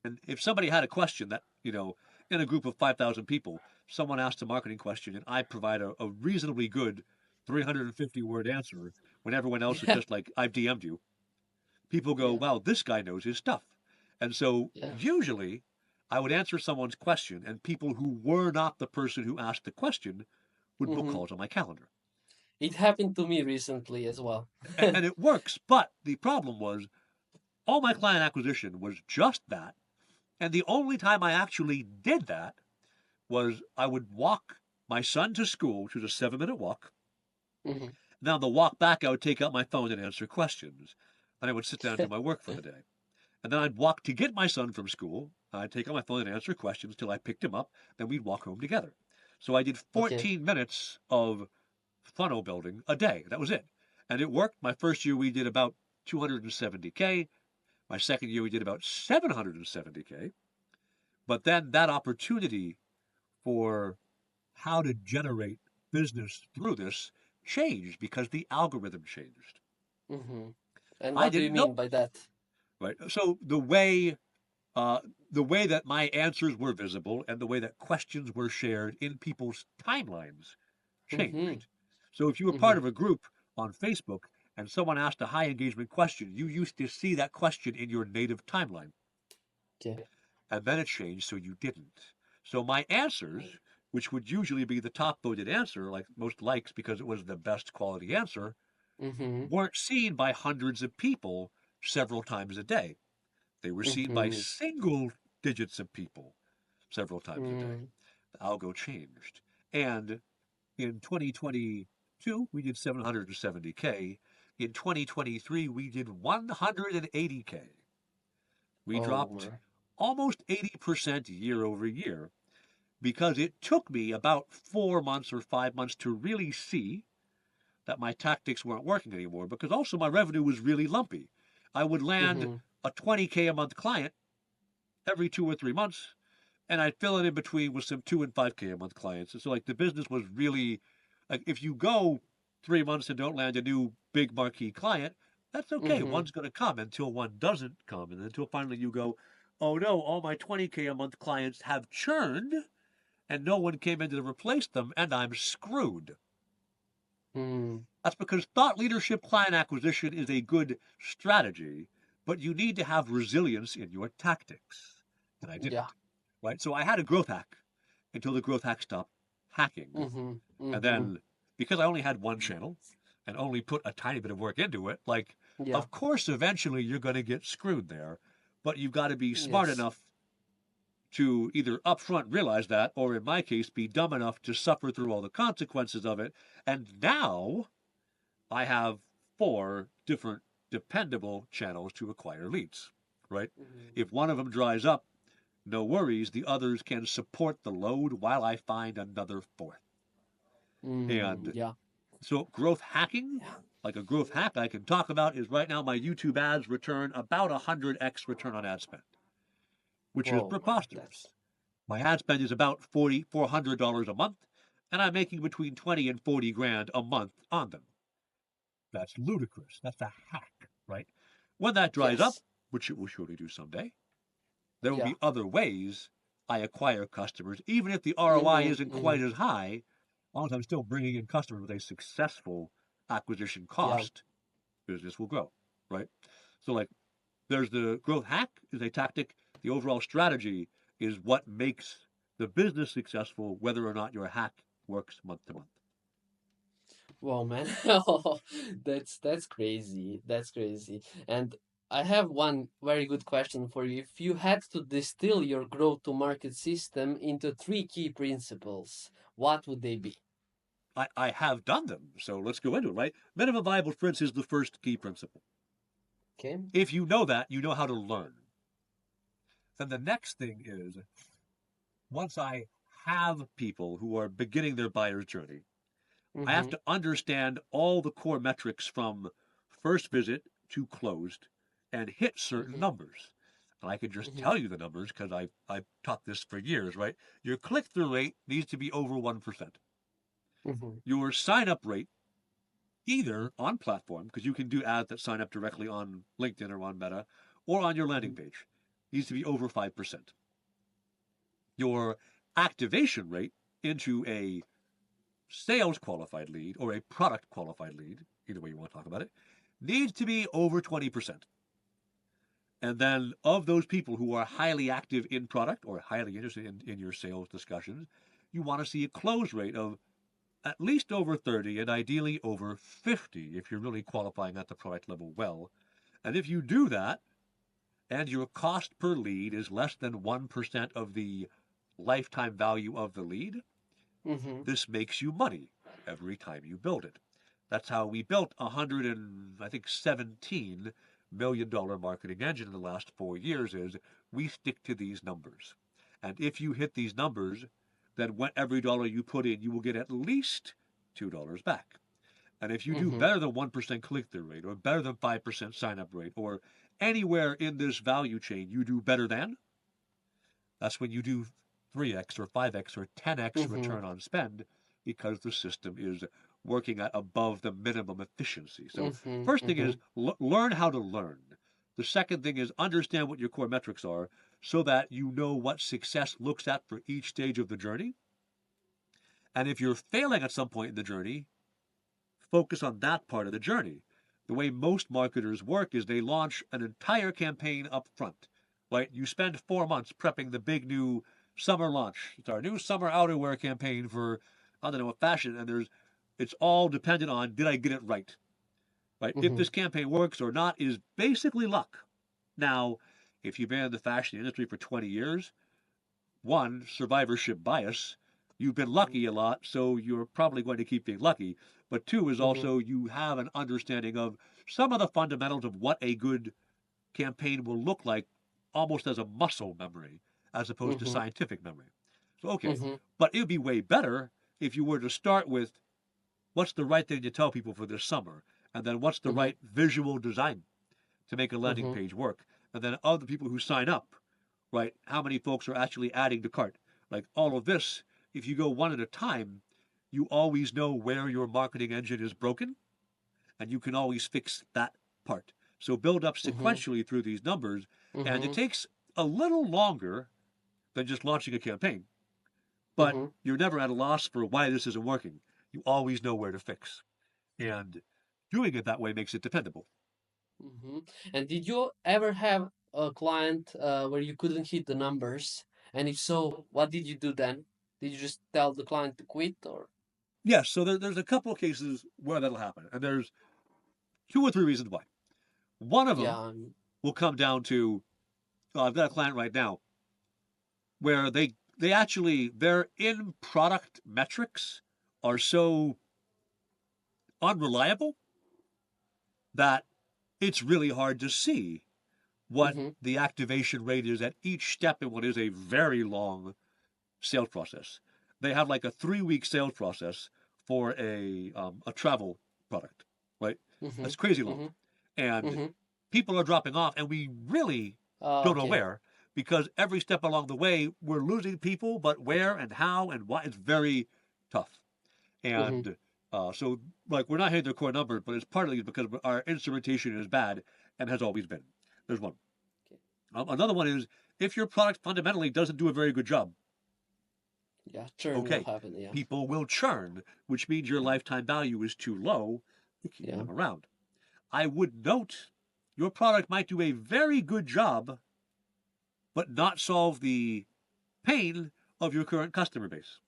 And if somebody had a question that, in a group of 5,000 people, someone asked a marketing question and I provide a reasonably good 350-word answer when everyone else is Yeah, just like, I've DM'd you, people go, yeah, wow, this guy knows his stuff. And so yeah. usually I would answer someone's question, and people who were not the person who asked the question would book Mm-hmm. calls on my calendar. It happened to me recently as well. And it works. But the problem was all my client acquisition was just that. And the only time I actually did that was I would walk my son to school, which was a 7-minute walk. Mm-hmm. Now, on the walk back, I would take out my phone and answer questions. And I would sit down and do my work for the day. And then I'd walk to get my son from school. I'd take out my phone and answer questions till I picked him up. Then we'd walk home together. So I did Okay. 14 minutes of funnel building a day. That was it. And it worked. My first year, we did about 270K. My second year, we did about 770K. But then that opportunity for how to generate business through this changed because the algorithm changed. Mm-hmm. And I what do you didn't know, mean by that? right? So the way that my answers were visible and the way that questions were shared in people's timelines Mm-hmm. changed. So if you were part Mm-hmm. of a group on Facebook and someone asked a high engagement question, you used to see that question in your native timeline. Okay. And then it changed so you didn't. So my answers, which would usually be the top voted answer, like most likes because it was the best quality answer, Mm-hmm. weren't seen by hundreds of people several times a day. They were seen by Mm-hmm. single digits of people several times a day. Mm-hmm. The algo changed. And in 2022, we did 770K. In 2023, we did 180K. We Oh, dropped my. almost 80% year over year because it took me about 4 months or 5 months to really see that my tactics weren't working anymore because also my revenue was really lumpy. I would land Mm-hmm. a 20K a month client every 2 or 3 months, and I'd fill it in between with some 2 and 5K a month clients. And so, like, the business was really like if you go 3 months and don't land a new big marquee client, that's okay. Mm-hmm. One's going to come until one doesn't come, and until finally you go, oh no, all my 20K a month clients have churned and no one came in to replace them and I'm screwed. That's because thought leadership client acquisition is a good strategy, but you need to have resilience in your tactics. And I didn't. Yeah. Right? So I had a growth hack until the growth hack stopped hacking. And then because I only had one channel and only put a tiny bit of work into it, like, Yeah. of course, eventually you're going to get screwed there, but you've got to be smart Yes. enough to either upfront realize that, or in my case, be dumb enough to suffer through all the consequences of it. And now I have 4 different dependable channels to acquire leads, right? If one of them dries up, no worries, the others can support the load while I find another 4th. And Yeah. so growth hacking, Yeah. like a growth hack I can talk about, is right now my YouTube ads return about 100x return on ad spend, which is Whoa, man, preposterous. My ad spend is about $400 a month, and I'm making between 20 and 40 grand a month on them. That's ludicrous. That's a hack, right? When that dries up, Yes. which it will surely do someday, there will Yeah. be other ways I acquire customers, even if the ROI isn't quite Mm-hmm. as high, as long as I'm still bringing in customers with a successful acquisition Yeah. cost, business will grow, right? So, like, there's the growth hack is a tactic. The overall strategy is what makes the business successful, whether or not your hack works month to month. Whoa, man. That's crazy. That's crazy. And I have one very good question for you. If you had to distill your growth to market system into 3 key principles, what would they be? I have done them, so let's go into it, right? Minimum viable sprints is the first key principle. Okay. If you know that, you know how to learn. Then the next thing is, once I have people who are beginning their buyer's journey, I have Mm-hmm. to understand all the core metrics from first visit to closed and hit certain Mm-hmm. numbers. And I can just Mm-hmm. tell you the numbers because I've taught this for years, right? Your click-through rate needs to be over 1%. Mm-hmm. Your sign-up rate, either on platform, because you can do ads that sign up directly on LinkedIn or on Meta, or on your landing page, needs to be over 5%. Your activation rate into a sales qualified lead or a product qualified lead, either way you want to talk about it, needs to be over 20%. And then of those people who are highly active in product or highly interested in your sales discussions, you want to see a close rate of at least over 30 and ideally over 50 if you're really qualifying at the product level well. And if you do that, and your cost per lead is less than 1% of the lifetime value of the lead, Mm-hmm. this makes you money every time you build it. That's how we built $17 million marketing engine in the last 4 years is we stick to these numbers. And if you hit these numbers, then every dollar you put in, you will get at least $2 back. And if you do Mm-hmm. better than 1% click-through rate or better than 5% sign-up rate or anywhere in this value chain you do better than, that's when you do 3x or 5x or 10x Mm-hmm. return on spend because the system is working at above the minimum efficiency. So Mm-hmm. first thing Mm-hmm. is learn how to learn. The second thing is understand what your core metrics are so that you know what success looks at for each stage of the journey. And if you're failing at some point in the journey, focus on that part of the journey. The way most marketers work is they launch an entire campaign up front. Right? You spend 4 months prepping the big new summer launch. It's our new summer outerwear campaign for, I don't know, fashion, and it's all dependent on did I get it right? Right? If Mm-hmm. this campaign works or not is basically luck. Now, if you've been in the fashion industry for 20 years, one, survivorship bias. You've been lucky a lot, so you're probably going to keep being lucky. But two is Mm-hmm. also you have an understanding of some of the fundamentals of what a good campaign will look like almost as a muscle memory as opposed to Mm-hmm. scientific memory. So, okay, Mm-hmm. but it would be way better if you were to start with what's the right thing to tell people for this summer, and then what's the Mm-hmm. right visual design to make a landing Mm-hmm. page work, and then of the people who sign up, right, how many folks are actually adding to cart. Like all of this, if you go one at a time, you always know where your marketing engine is broken, and you can always fix that part. So build up Mm-hmm. sequentially through these numbers, and it Mm-hmm. takes a little longer than just launching a campaign, but Mm-hmm. you're never at a loss for why this isn't working. You always know where to fix. And doing it that way makes it dependable. Mm-hmm. And did you ever have a client where you couldn't hit the numbers? And if so, what did you do then? Did you just tell the client to quit or? Yes, so there's a couple of cases where that'll happen, and there's two or three reasons why. One of Yeah. them will come down to I've got a client right now where they actually their in product metrics are so unreliable that it's really hard to see what Mm-hmm. the activation rate is at each step in what is a very long sales process. They have like a 3 week sales process for a travel product, right? Mm-hmm. That's crazy long, Mm-hmm. and Mm-hmm. people are dropping off, and we really don't know Okay. where because every step along the way we're losing people, but where and how and why it's very tough. Mm-hmm. And so, like, we're not hitting their core number, but it's partly because our instrumentation is bad and has always been. There's one. Okay. Another one is if your product fundamentally doesn't do a very good job, Yeah, churn will okay, happen. Yeah. people will churn, which means your lifetime value is too low to keep Yeah. them around. I would note your product might do a very good job, but not solve the pain of your current customer base.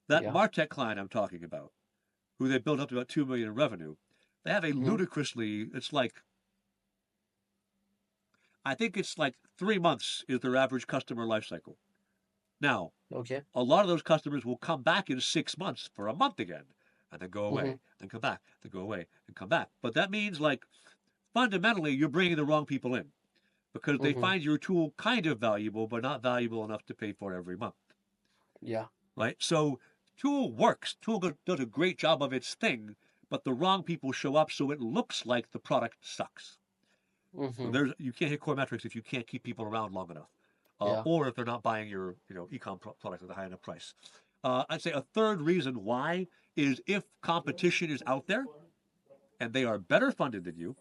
That Yeah. MarTech client I'm talking about, who they built up to about 2 million in revenue, they have a Mm-hmm. ludicrously, I think it's like 3 months is their average customer life cycle. Now, Okay. a lot of those customers will come back in 6 months for a month again, and then go Mm-hmm. away, then come back, then go away, and come back. But that means, like, fundamentally, you're bringing the wrong people in because they Mm-hmm. find your tool kind of valuable, but not valuable enough to pay for it every month, Yeah. right? So, tool works. Tool does a great job of its thing, but the wrong people show up, so it looks like the product sucks. So Mm-hmm. you can't hit core metrics if you can't keep people around long enough, Yeah. or if they're not buying your ecom product at a high enough price. I'd say a third reason why is if competition is out there and they are better funded than you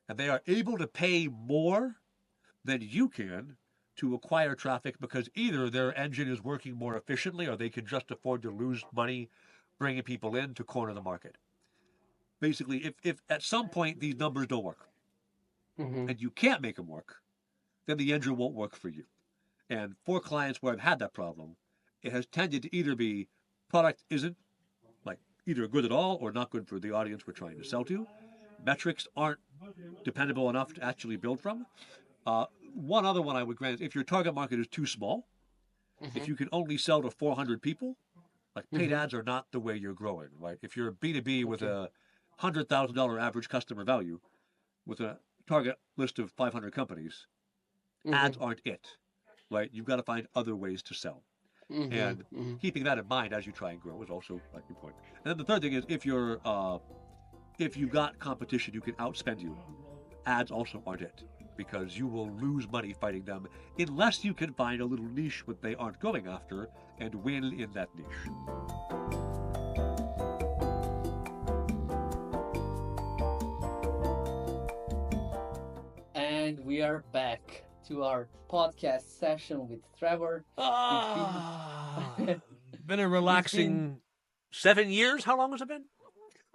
and they are able to pay more than you can to acquire traffic because either their engine is working more efficiently or they can just afford to lose money bringing people in to corner the market. Basically, if at some point these numbers don't work Mm-hmm. and you can't make them work, then the engine won't work for you. And for clients where I've had that problem, it has tended to either be product isn't like either good at all or not good for the audience we're trying to sell to. Metrics aren't dependable enough to actually build from. One other one I would grant is if your target market is too small, Mm-hmm. if you can only sell to 400 people, like paid Mm-hmm. ads are not the way you're growing, right? If you're a B2B with Okay. a $100,000 average customer value with a target list of 500 companies, Mm-hmm. ads aren't it, right? You've got to find other ways to sell. Mm-hmm. And Mm-hmm. keeping that in mind as you try and grow is also like important. And then the third thing is if you've got competition who can outspend you, ads also aren't it because you will lose money fighting them unless you can find a little niche what they aren't going after and win in that niche. And we are back to our podcast session with Trevor. It's been Been a it's been relaxing 7 years. How long has it been?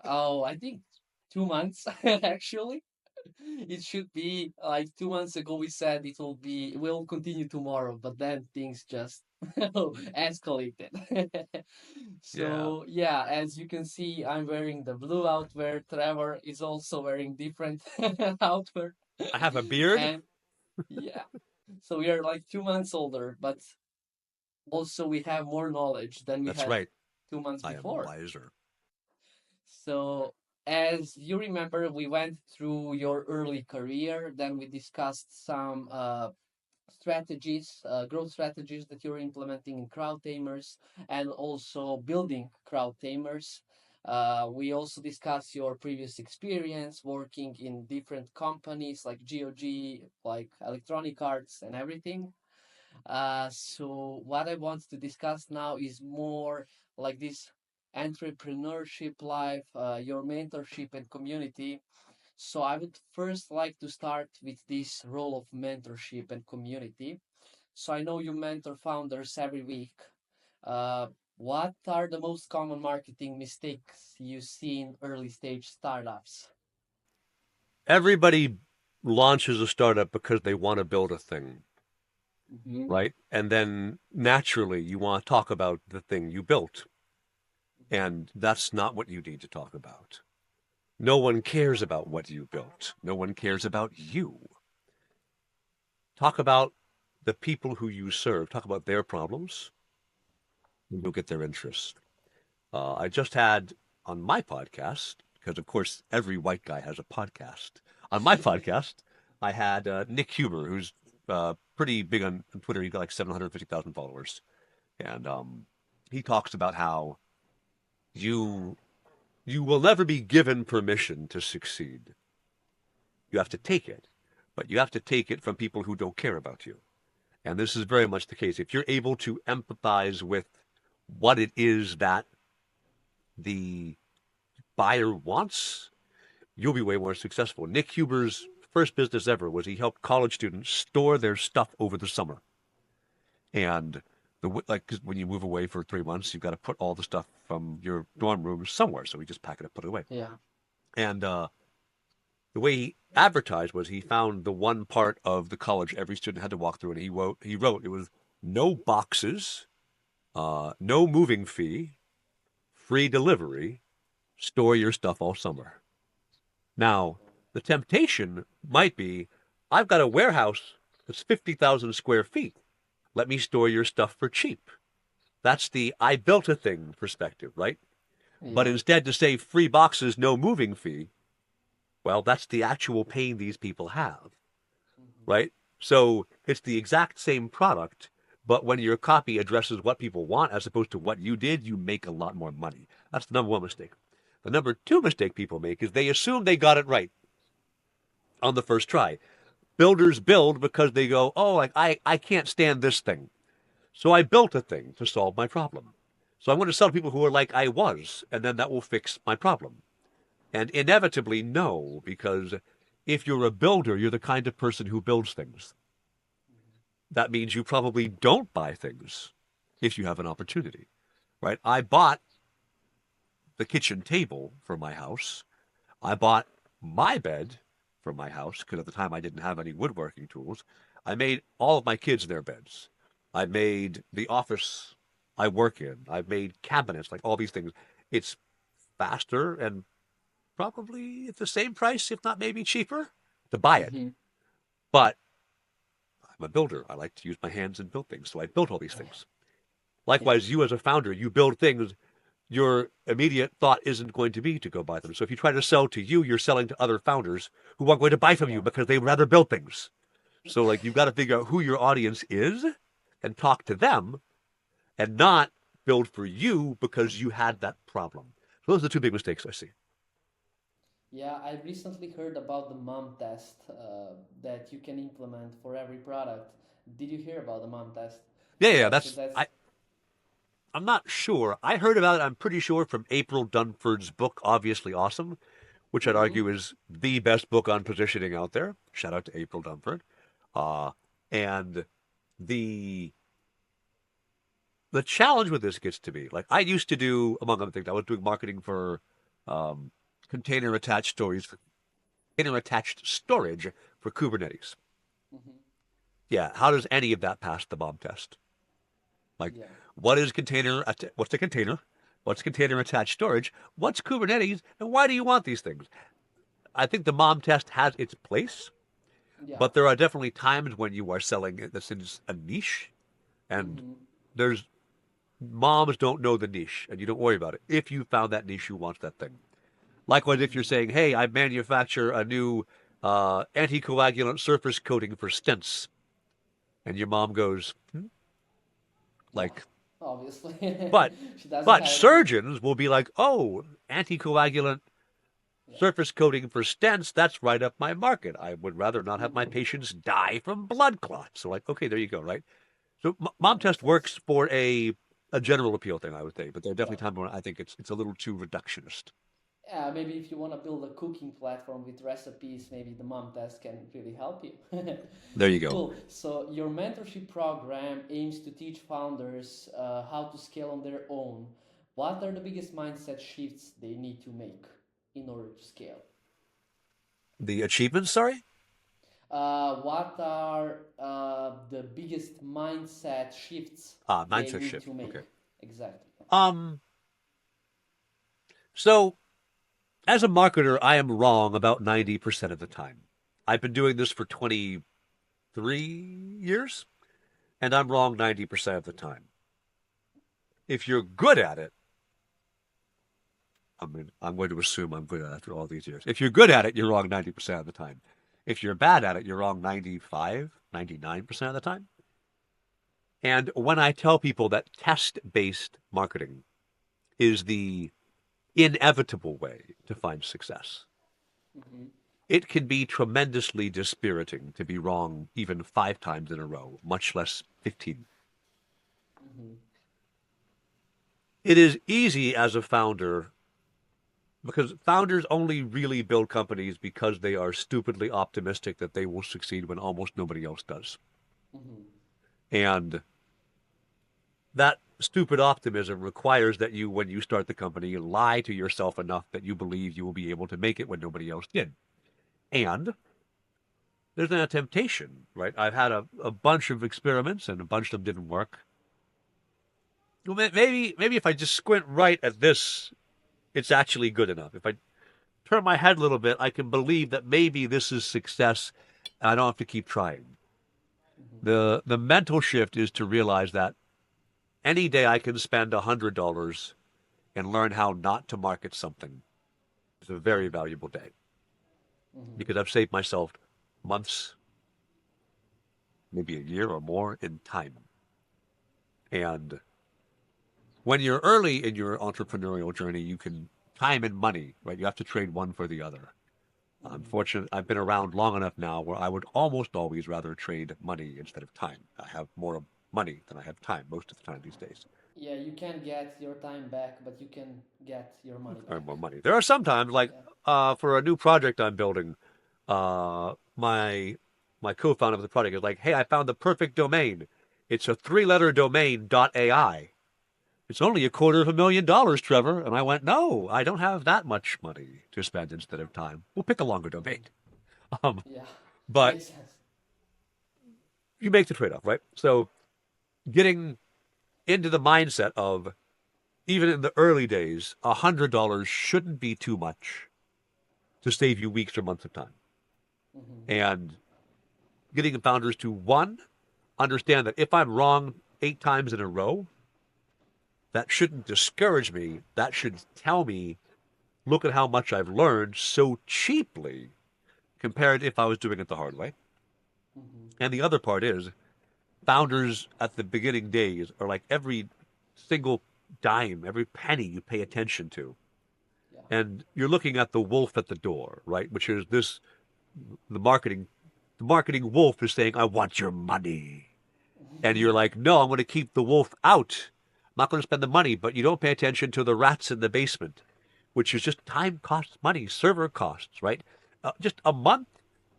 I think 2 months actually. It should be like 2 months ago we said we'll continue tomorrow, but then things just escalated. Yeah. So yeah, as you can see, I'm wearing the blue outwear. Trevor is also wearing different outwear. I have a beard. And yeah, so we are like 2 months older, but also we have more knowledge than we That's had right. 2 months I am before. wiser. So, as you remember, we went through your early career, then we discussed some strategies, growth strategies that you're implementing in CrowdTamers and also building CrowdTamers. We also discussed your previous experience working in different companies like GOG, like Electronic Arts and everything. So what I want to discuss now is more like this entrepreneurship life, your mentorship and community. So I would first like to start with this role of mentorship and community. So I know you mentor founders every week. Uh, what are the most common marketing mistakes you see in early stage startups? Everybody launches a startup because they want to build a thing, Mm-hmm. right? And then naturally you want to talk about the thing you built. And that's not what you need to talk about. No one cares about what you built. No one cares about you. Talk about the people who you serve. Talk about their problems, and you'll get their interest. I just had on my podcast, because of course every white guy has a podcast. On my podcast, I had 𝗪𝗵𝘁𝗵𝘴, who's pretty big on Twitter. He's got like 750,000 followers, and he talks about how you you will never be given permission to succeed. You have to take it, but you have to take it from people who don't care about you. And this is very much the case. If you're able to empathize with what it is that the buyer wants, you'll be way more successful. 𝗪𝗵𝘁𝗵𝘴's first business ever was he helped college students store their stuff over the summer. And cause when you move away for 3 months, you've got to put all the stuff from your dorm room somewhere. So we just pack it up, put it away. Yeah. And the way he advertised was he found the one part of the college every student had to walk through, and he wrote it was no boxes, no moving fee, free delivery, store your stuff all summer. Now, the temptation might be, I've got a warehouse that's 50,000 square feet. Let me store your stuff for cheap. That's the I built a thing perspective, right? But Yeah. instead to say free boxes, no moving fee, well, that's the actual pain these people have, right? So it's the exact same product, but when your copy addresses what people want as opposed to what you did, you make a lot more money. That's the number one mistake. The number two mistake people make is they assume they got it right on the first try. Builders build because they go, oh, like I can't stand this thing. So I built a thing to solve my problem. So I'm going to sell to people who are like I was, and then that will fix my problem. And inevitably, no, because if you're a builder, you're the kind of person who builds things. That means you probably don't buy things if you have an opportunity, right? I bought the kitchen table for my house. I bought my bed for my house because at the time I didn't have any woodworking tools. I made all of my kids their beds. I made the office I work in. I've made cabinets, like all these things. It's faster and probably at the same price, if not maybe cheaper, to buy it. Mm-hmm. But I'm a builder. I like to use my hands and build things. So I built all these things. Likewise, you as a founder, you build things. Your immediate thought isn't going to be to go buy them. So if you try to sell to you, you're selling to other founders who are going to buy from you because they'd rather build things. So like you've got to figure out who your audience is and talk to them and not build for you because you had that problem. So those are the two big mistakes I see. Yeah, I recently heard about the mom test that you can implement for every product. Did you hear about the mom test? Yeah, So that's that's I'm not sure. I heard about it, I'm pretty sure, from April Dunford's book, Obviously Awesome, which I'd mm-hmm. argue is the best book on positioning out there. Shout out to April Dunford. Uh, and the the challenge with this gets to be, like I used to do, among other things, I was doing marketing for um, container attached stories, container attached storage for Kubernetes. Mm-hmm. Yeah, how does any of that pass the bomb test? Like, Yeah. what is container? What's a container? What's container attached storage? What's Kubernetes? And why do you want these things? I think the mom test has its place, Yeah. but there are definitely times when you are selling this is a niche, and Mm-hmm. there's moms don't know the niche, and you don't worry about it. If you found that niche, you want that thing. Likewise, if you're Mm-hmm. saying, "Hey, I manufacture a new anticoagulant surface coating for stents," and your mom goes, No, like, obviously. but She doesn't but have it. surgeons will be like, "Oh, anticoagulant Yeah. surface coating for stents, that's right up my market. I would rather not have my Mm-hmm. patients die from blood clots." So like, okay, there you go, right? So Yeah, mom test that's works for a general appeal thing, I would say, but there are yeah. definitely times when I think it's a little too reductionist. Yeah, maybe if you want to build a cooking platform with recipes, maybe the mom test can really help you. There you go. Cool. So your mentorship program aims to teach founders how to scale on their own. What are the biggest mindset shifts they need to make in order to scale? The achievements, sorry? What are the biggest mindset shifts they Mindset need shift. to Okay. make? Exactly. Um, so as a marketer, I am wrong about 90% of the time. I've been doing this for 23 years, and I'm wrong 90% of the time. If you're good at it, I'm going to assume I'm good at it after all these years. If you're good at it, you're wrong 90% of the time. If you're bad at it, you're wrong 95, 99% of the time. And when I tell people that test-based marketing is the inevitable way to find success, Mm-hmm. it can be tremendously dispiriting to be wrong even 5 times in a row, much less 15. Mm-hmm. It is easy as a founder because founders only really build companies because they are stupidly optimistic that they will succeed when almost nobody else does. Mm-hmm. And that stupid optimism requires that you, when you start the company, lie to yourself enough that you believe you will be able to make it when nobody else did. And there's a temptation, right? I've had a bunch of experiments and a bunch of them didn't work. Well, maybe if I just squint right at this, it's actually good enough. If I turn my head a little bit, I can believe that maybe this is success and I don't have to keep trying. Mm-hmm. The mental shift is to realize that any day I can spend $100 and learn how not to market something is a very valuable day Mm-hmm. because I've saved myself months, maybe a year or more in time. And when you're early in your entrepreneurial journey, you can time and money, right? You have to trade one for the other. I'm Mm-hmm. fortunate I've been around long enough now where I would almost always rather trade money instead of time. I have more money than I have time most of the time these days. Yeah, you can't get your time back, but you can get your money Or back. more money. There are some times, like Yeah. for a new project I'm building, my co-founder of the project is like, "Hey, I found the perfect domain. It's a 3-letter domain .ai. It's only $250,000, Trevor." And I went, "No, I don't have that much money to spend instead of time. We'll pick a longer domain." Mm-hmm. Um, Yeah, but makes sense. you make the trade-off, right? So getting into the mindset of even in the early days, $100 shouldn't be too much to save you weeks or months of time. Mm-hmm. And getting founders to one, understand that if I'm wrong 8 times in a row, that shouldn't discourage me. That should tell me, look at how much I've learned so cheaply compared to if I was doing it the hard way. Mm-hmm. And the other part is founders at the beginning days are like every single dime, every penny you pay attention to. Yeah. And you're looking at the wolf at the door, right? Which is this the marketing the marketing wolf is saying, I want your money. And you're like, no, I'm going to keep the wolf out. I'm not going to spend the money, but you don't pay attention to the rats in the basement, which is just time costs money, server costs, right? Just a month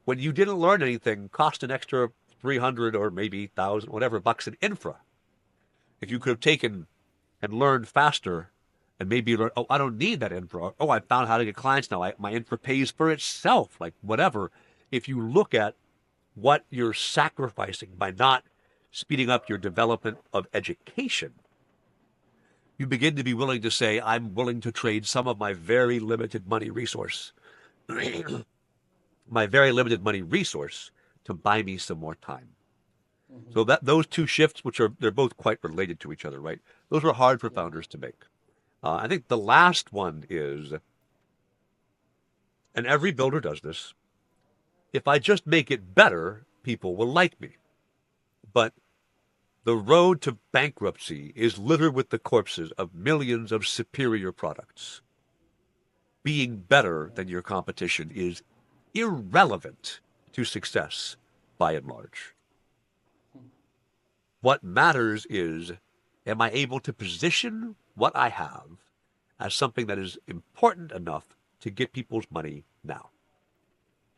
when you didn't learn anything cost an extra 300 or maybe 1,000, whatever bucks in infra. If you could Mm-hmm. have taken and learned faster and maybe learn, oh, I don't need that infra. Oh, I found how to get clients now. My infra pays for itself, like whatever. If you look at what you're sacrificing by not speeding up your development of education, you begin to be willing to say, I'm willing to trade some of my very limited money resource, my very limited money resource to buy me some more time. Mm-hmm. So that those two shifts, which are they're both quite related to each other, right? Those are hard for Yeah. founders to make. I think the last one is, and every builder does this, if I just make it better, people will like me. But the road to bankruptcy is littered with the corpses of millions of superior products. Being better than your competition is irrelevant to success by and large. What matters is, am I able to position what I have as something that is important enough to get people's money now.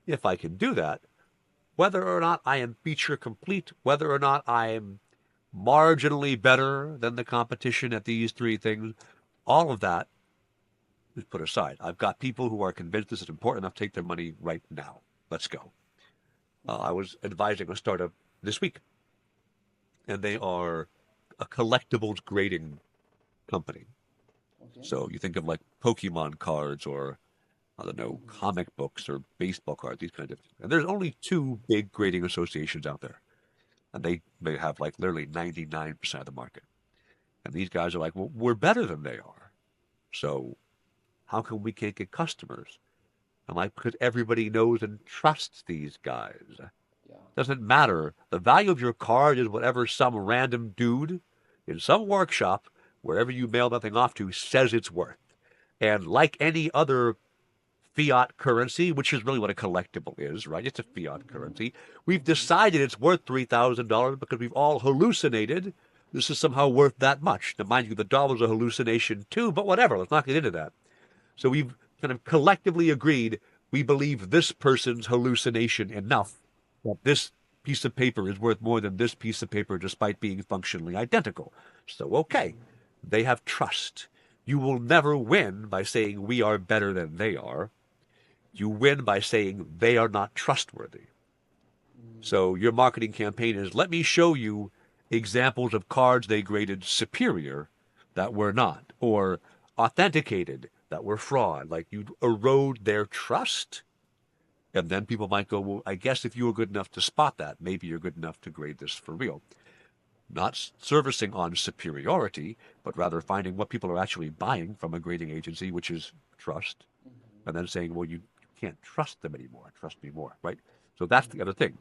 If I can do that, whether or not I am feature complete, whether or not I am marginally better than the competition at these three things, all of that is put aside. I've got people who are convinced this is important enough to take their money right now. Let's go. I was advising a startup this week, and they are a collectibles grading company. Okay. So you think of like Pokemon cards or, I don't know, comic books or baseball cards, these kinds of things. And there's only two big grading associations out there. And they may have like literally 99% of the market. And these guys are like, well, we're better than they are. So how come we can't get customers? I'm like, because everybody knows and trusts these guys. Yeah. Doesn't matter. The value of your card is whatever some random dude in some workshop, wherever you mail that thing off to, says it's worth. And like any other fiat currency, which is really what a collectible is, right? It's a fiat currency. We've decided it's worth $3,000 because we've all hallucinated this is somehow worth that much. Now, mind you, the dollar's a hallucination too, but whatever. Let's not get into that. So we've kind of collectively agreed we believe this person's hallucination enough that this piece of paper is worth more than this piece of paper despite being functionally identical. So, okay, they have trust. You will never win by saying we are better than they are. You win by saying they are not trustworthy. So your marketing campaign is, let me show you examples of cards they graded superior that were not, or authenticated that were fraud. Like you erode their trust. And then people might go, well, I guess if you were good enough to spot that, maybe you're good enough to grade this for real. Not servicing on superiority, but rather finding what people are actually buying from a grading agency, which is trust. And then saying, well, you can't trust them anymore. Trust me more, right? So that's the other thing.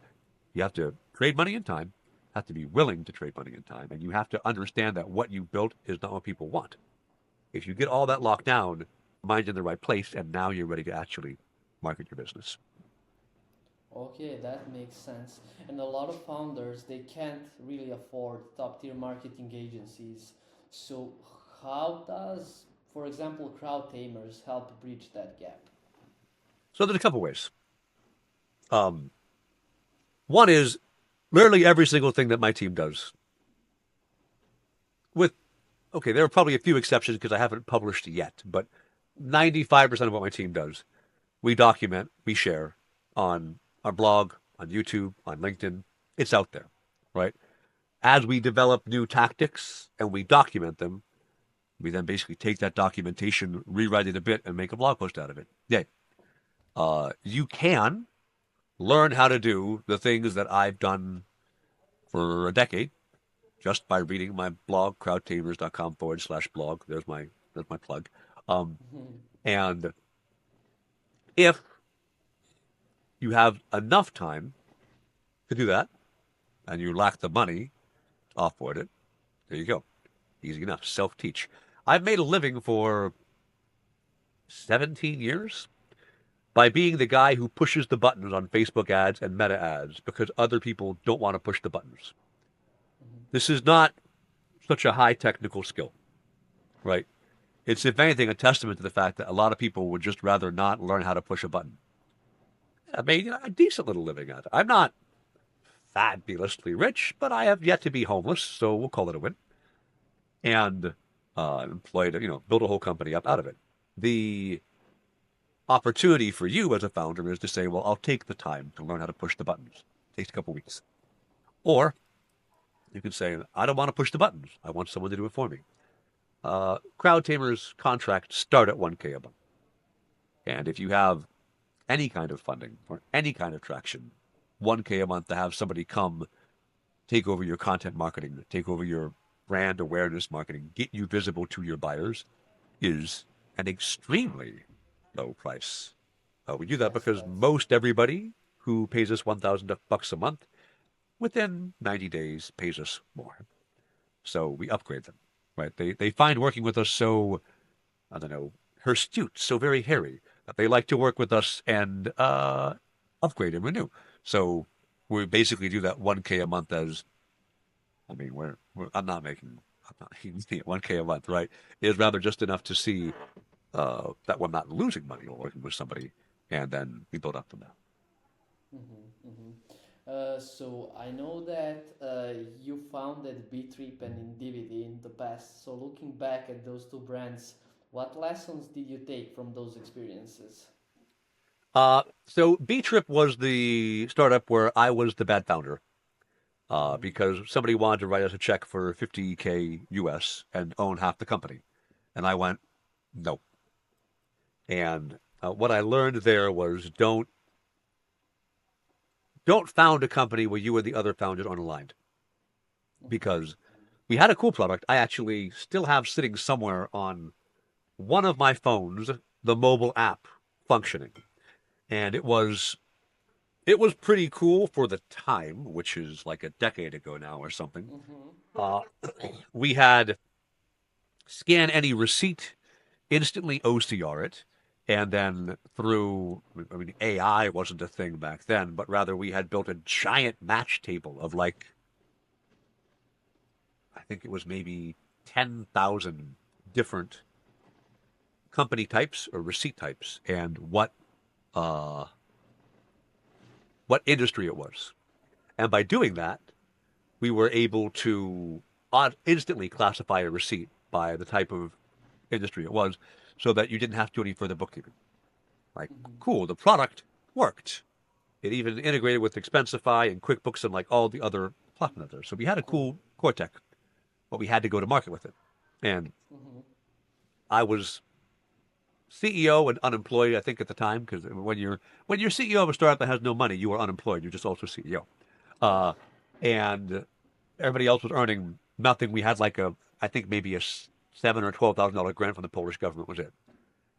You have to trade money and time, have to be willing to trade money and time, and you have to understand that what you built is not what people want. If you get all that locked down, mind's in the right place, and now you're ready to actually market your business. Okay, that makes sense. And a lot of founders, they can't really afford top tier marketing agencies. So, how does, for example, CrowdTamers help bridge that gap? So there's a couple ways. One is literally every single thing that my team does. Okay, there are probably a few exceptions because I haven't published yet, but 95% of what my team does, we document, we share on our blog, on YouTube, on LinkedIn. It's out there, right? As we develop new tactics and we document them, we then basically take that documentation, rewrite it a bit, and make a blog post out of it. Yay. You can learn how to do the things that I've done for a decade just by reading my blog, crowdtamers.com/blog. There's my plug. And if you have enough time to do that, and you lack the money to offboard it, there you go. Easy enough. Self-teach. I've made a living for 17 years by being the guy who pushes the buttons on Facebook ads and Meta ads because other people don't want to push the buttons. This is not such a high technical skill, right? It's, if anything, a testament to the fact that a lot of people would just rather not learn how to push a button. I made a decent little living at it. I'm not fabulously rich, but I have yet to be homeless, so we'll call it a win. And employed, built a whole company up out of it. The opportunity for you as a founder is to say, well, I'll take the time to learn how to push the buttons. It takes a couple weeks. Or you can say, I don't want to push the buttons. I want someone to do it for me. CrowdTamers contracts start at $1,000 a month. And if you have any kind of funding or any kind of traction, $1,000 a month to have somebody come take over your content marketing, take over your brand awareness marketing, get you visible to your buyers is an extremely low price. We do that because most everybody who pays us $1,000 a month within 90 days pays us more. So we upgrade them, right? They find working with us so, I don't know, hirsute, so very hairy, that they like to work with us and upgrade and renew. So we basically do that $1,000 a month as, I'm not making 1K a month, right, is rather just enough to see that we're not losing money or working with somebody, and then we build up from there. Mm-hmm, mm-hmm. So I know that you founded 𝗵𝘁 and 𝗕𝘂𝘶 in the past. So looking back at those two brands, what lessons did you take from those experiences? So 𝗵𝘁 was the startup where I was the bad founder. Mm-hmm. Because somebody wanted to write us a check for 50K US and own half the company. And I went, no. And what I learned there was don't found a company where you and the other founders aren't aligned. Mm-hmm. Because we had a cool product. I actually still have sitting somewhere on one of my phones the mobile app functioning. And it was pretty cool for the time, which is like a decade ago now or something. Mm-hmm. Uh, we had scan any receipt, instantly OCR it, and then through, I mean, AI wasn't a thing back then, but rather we had built a giant match table of like, I think it was maybe 10,000 different company types or receipt types and uh, what industry it was. And by doing that, we were able to instantly classify a receipt by the type of industry it was so that you didn't have to do any further bookkeeping. Like, Mm-hmm. cool, the product worked. It even integrated with Expensify and QuickBooks and like all the other platforms out there. So we had a Cool. cool core tech, but we had to go to market with it. And Mm-hmm. I was CEO and unemployed, I think, at the time, because when you're CEO of a startup that has no money, you are unemployed. You're just also CEO. Yeah. Uh, and everybody else was earning nothing. We had like I think maybe a $7,000 or $12,000 grant from the Polish government was it.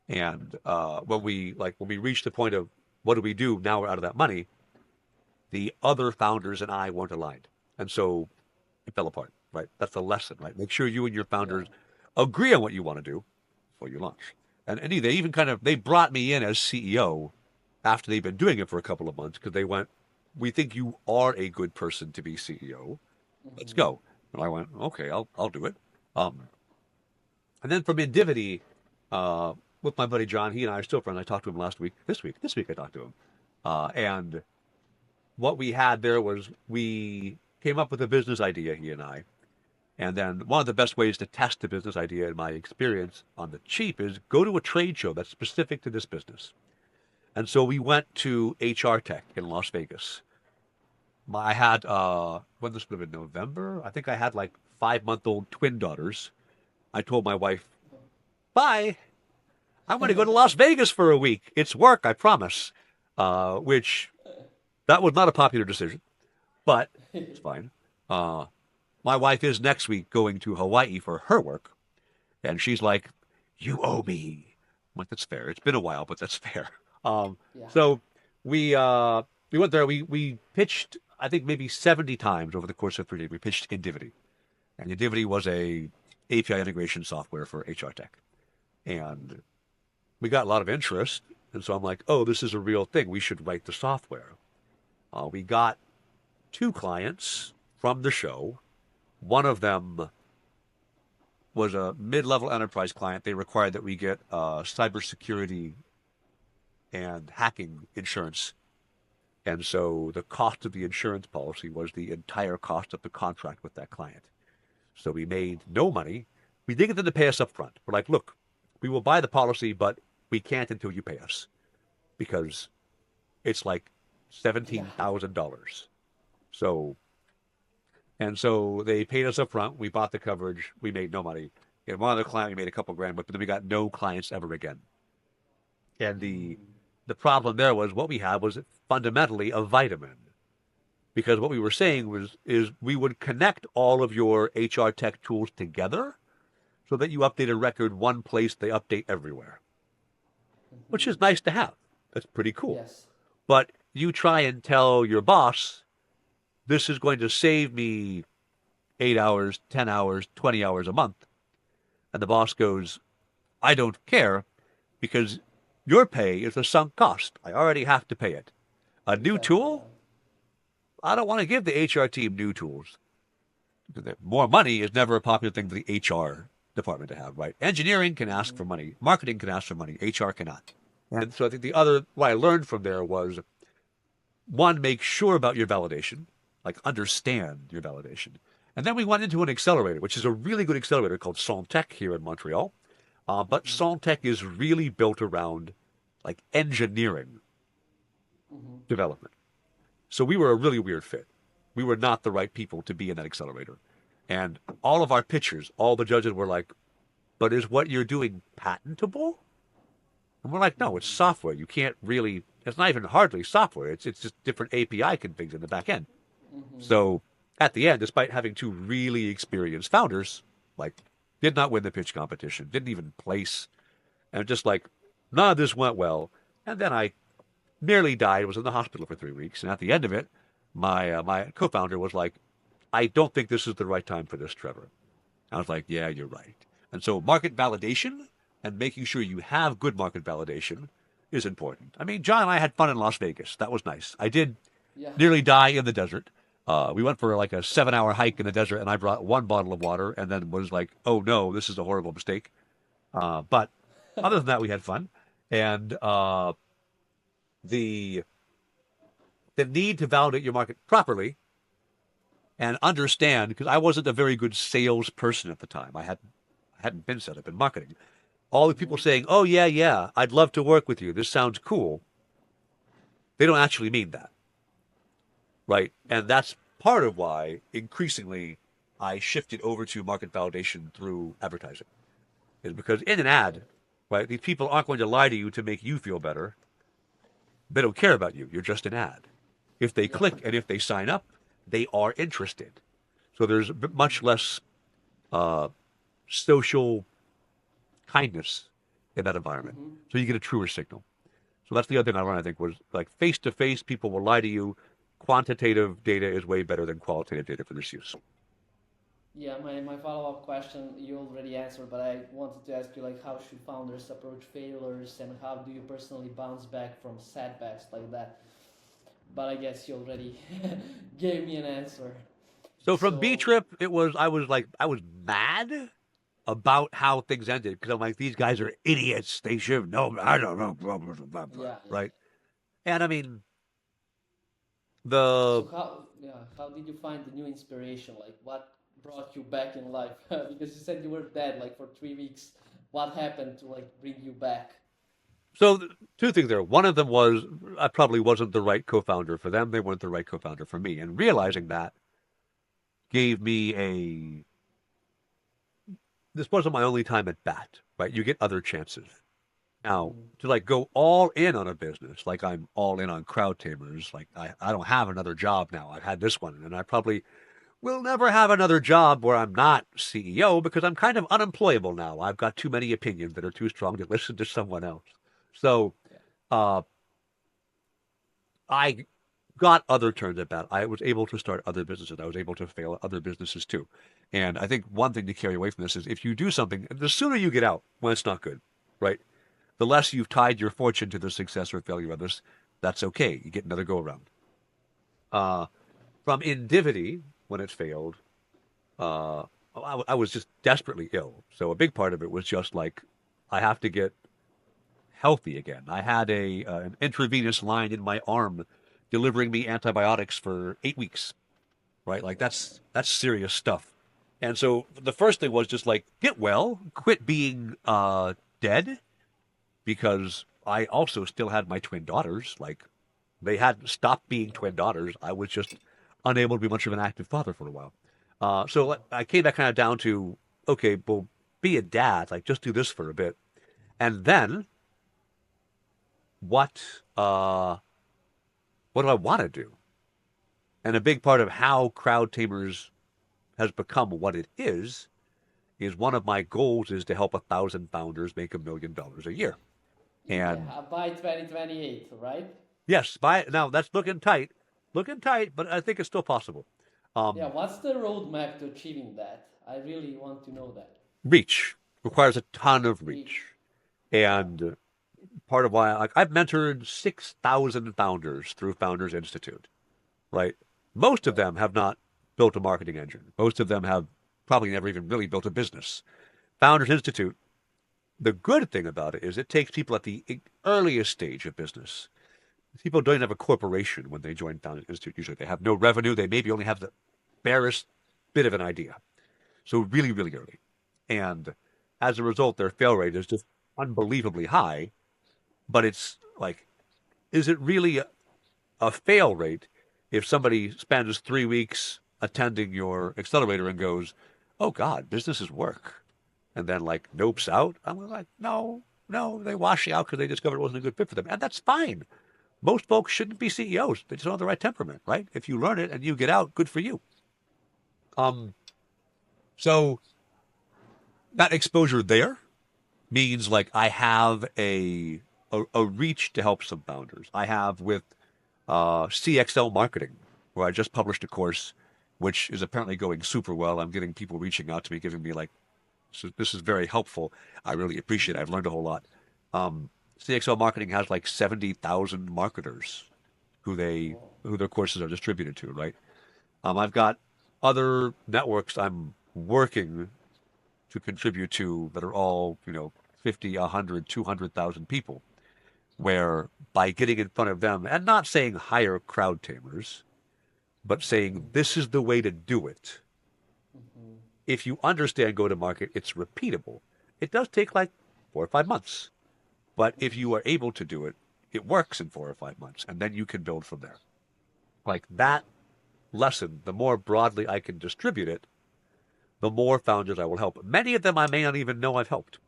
And when we reached the point of what do we do now we're out of that money, the other founders and I weren't aligned, and so it fell apart. Right, that's the lesson. Right, make sure you and your Yeah. founders agree on what you want to do before you launch. And they even they brought me in as CEO after they've been doing it for a couple of months because they went, we think you are a good person to be CEO. Let's Mm-hmm. go. And I went, okay, I'll do it. Um, and then from Indivity, with my buddy John, he and I are still friends. I talked to him last week. This week I talked to him. And what we had there was we came up with a business idea, he and I. And then one of the best ways to test the business idea, in my experience, on the cheap is go to a trade show that's specific to this business. And so we went to HR Tech in Las Vegas. I had, when this would have been November, I think I had like 5-month-old twin daughters. I told my wife, bye, I'm going to go to Las Vegas for a week. It's work, I promise. Which, that was not a popular decision, but it's fine. Uh, my wife is next week going to Hawaii for her work. And she's like, you owe me. I'm like, that's fair. It's been a while, but that's fair. Um, Yeah. so we went there. We pitched, I think, maybe 70 times over the course of 3 days. We pitched Indivity. And Indivity was a API integration software for HR Tech. And we got a lot of interest. And so I'm like, oh, this is a real thing. We should write the software. We got 2 clients from the show. One of them was a mid-level enterprise client. They required that we get cybersecurity and hacking insurance. And so the cost of the insurance policy was the entire cost of the contract with that client. So we made no money. We did get them to pay us up front. We're like, look, we will buy the policy, but we can't until you pay us because it's like Yeah. $17,000. So And so they paid us up front. We bought the coverage. We made no money. And one other client, we made a couple grand, but then we got no clients ever again. And the Mm. the problem there was what we had was fundamentally a vitamin. Because what we were saying is we would connect all of your HR tech tools together so that you update a record one place, they update everywhere, which Mm-hmm. is nice to have. That's pretty cool. Yes. But you try and tell your boss, this is going to save me 8 hours, 10 hours, 20 hours a month. And the boss goes, I don't care because your pay is a sunk cost. I already have to pay it. A new Exactly. Yeah. tool? I don't want to give the HR team new tools. more money is never a popular thing for the HR department to have, right? Engineering can ask for money. Marketing can ask for money. HR cannot. And so I think what I learned from there was, one, make sure about your validation, like understand your validation. And then we went into an accelerator, which is a really good accelerator called Santec here in Montreal. But Santec is really built around like engineering development. So we were a really weird fit. We were not the right people to be in that accelerator. And all of our pitchers, all the judges were like, but is what you're doing patentable? And we're like, no, it's software. You can't really, it's not even hardly software. It's just different API configs in the back end. So at the end, despite having two really experienced founders, like did not win the pitch competition, didn't even place, and just like, none of this went well. And then I nearly died, was in the hospital for 3 weeks. And at the end of it, my co-founder was like, I don't think this is the right time for this, Trevor. I was like, yeah, you're right. And so market validation and making sure you have good market validation is important. I mean, John and I had fun in Las Vegas. That was nice. I did nearly die in the desert. We went for like a 7-hour hike in the desert, and I brought 1 bottle of water and then was like, oh no, this is a horrible mistake. But other than that, we had fun. And the need to validate your market properly and understand, because I wasn't a very good salesperson at the time. I hadn't been set up in marketing. All the people saying, oh, yeah, I'd love to work with you. This sounds cool. They don't actually mean that. Right? And that's part of why, increasingly, I shifted over to market validation through advertising. Is because in an ad, right, these people aren't going to lie to you to make you feel better. They don't care about you. You're just an ad. If they click and if they sign up, they are interested. So there's much less social kindness in that environment. So you get a truer signal. So that's the other thing I learned, I think, was like face-to-face, people will lie to you. Quantitative data is way better than qualitative data for this use. Yeah, my follow-up question you already answered, but I wanted to ask you, like, how should founders approach failures and how do you personally bounce back from setbacks like that? But I guess you already gave me an answer. So from B-Trip, I was mad about how things ended because I'm like, these guys are idiots. They should know. I don't know. Blah, blah, blah, blah, right? And I mean, So how did you find the new inspiration? Like, what brought you back in life? Because you said you were dead like for 3 weeks. What happened to like bring you back? So two things there. One of them was I probably wasn't the right co-founder for them. They weren't the right co-founder for me. And realizing that gave me this wasn't my only time at bat, right? You get other chances. Now, to like go all in on a business, like I'm all in on CrowdTamers, like I don't have another job now. I've had this one, and I probably will never have another job where I'm not CEO because I'm kind of unemployable now. I've got too many opinions that are too strong to listen to someone else. So I got other turns at bat. I was able to start other businesses. I was able to fail at other businesses too. And I think one thing to carry away from this is if you do something, the sooner you get out when it's not good, right? The less you've tied your fortune to the success or failure of others, that's okay. You get another go around. From Indivity, when it failed, I was just desperately ill. So a big part of it was just like, I have to get healthy again. I had an intravenous line in my arm delivering me antibiotics for 8 weeks, right? Like that's serious stuff. And so the first thing was just like, get well, quit being dead, because I also still had my twin daughters. Like they hadn't stopped being twin daughters. I was just unable to be much of an active father for a while. So I came back kind of down to, okay, well, be a dad, like just do this for a bit. And then what do I want to do? And a big part of how CrowdTamers has become what it is one of my goals is to help 1,000 founders make $1 million a year. And by 2028, right? Yes, now that's looking tight, but I think it's still possible. What's the roadmap to achieving that? I really want to know that. Reach requires a ton of reach. And part of why I've mentored 6,000 founders through Founders Institute, right? Most of them have not built a marketing engine. Most of them have probably never even really built a business. Founders Institute, the good thing about it is it takes people at the earliest stage of business. People don't have a corporation when they join Founders Institute. Usually they have no revenue. They maybe only have the barest bit of an idea. So really, really early. And as a result, their fail rate is just unbelievably high. But it's like, is it really a fail rate if somebody spends 3 weeks attending your accelerator and goes, oh God, businesses work, and then like nopes out? I'm like, no, they wash you out because they discovered it wasn't a good fit for them. And that's fine. Most folks shouldn't be CEOs. They just don't have the right temperament, right? If you learn it and you get out, good for you. So that exposure there means like I have a reach to help some founders. I have with CXL Marketing, where I just published a course, which is apparently going super well. I'm getting people reaching out to me, giving me like, so this is very helpful. I really appreciate it. I've learned a whole lot. CXL Marketing has like 70,000 marketers who their courses are distributed to, right? I've got other networks I'm working to contribute to that are all, 50, 100, 200,000 people, where by getting in front of them and not saying hire CrowdTamers, but saying this is the way to do it. If you understand go-to-market, it's repeatable. It does take like 4 or 5 months. But if you are able to do it, it works in 4 or 5 months, and then you can build from there. Like that lesson, the more broadly I can distribute it, the more founders I will help. Many of them I may not even know I've helped,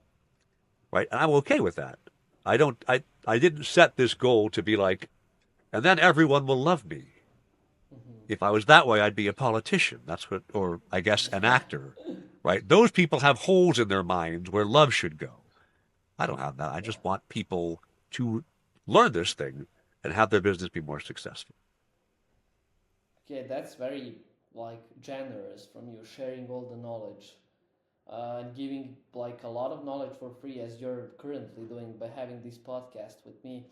right? And I'm okay with that. I didn't set this goal to be like, and then everyone will love me. If I was that way, I'd be a politician. That's what, or I guess an actor, right? Those people have holes in their minds where love should go. I don't have that. I just want people to learn this thing and have their business be more successful. Okay, that's very like generous from you, sharing all the knowledge and giving like a lot of knowledge for free, as you're currently doing by having this podcast with me.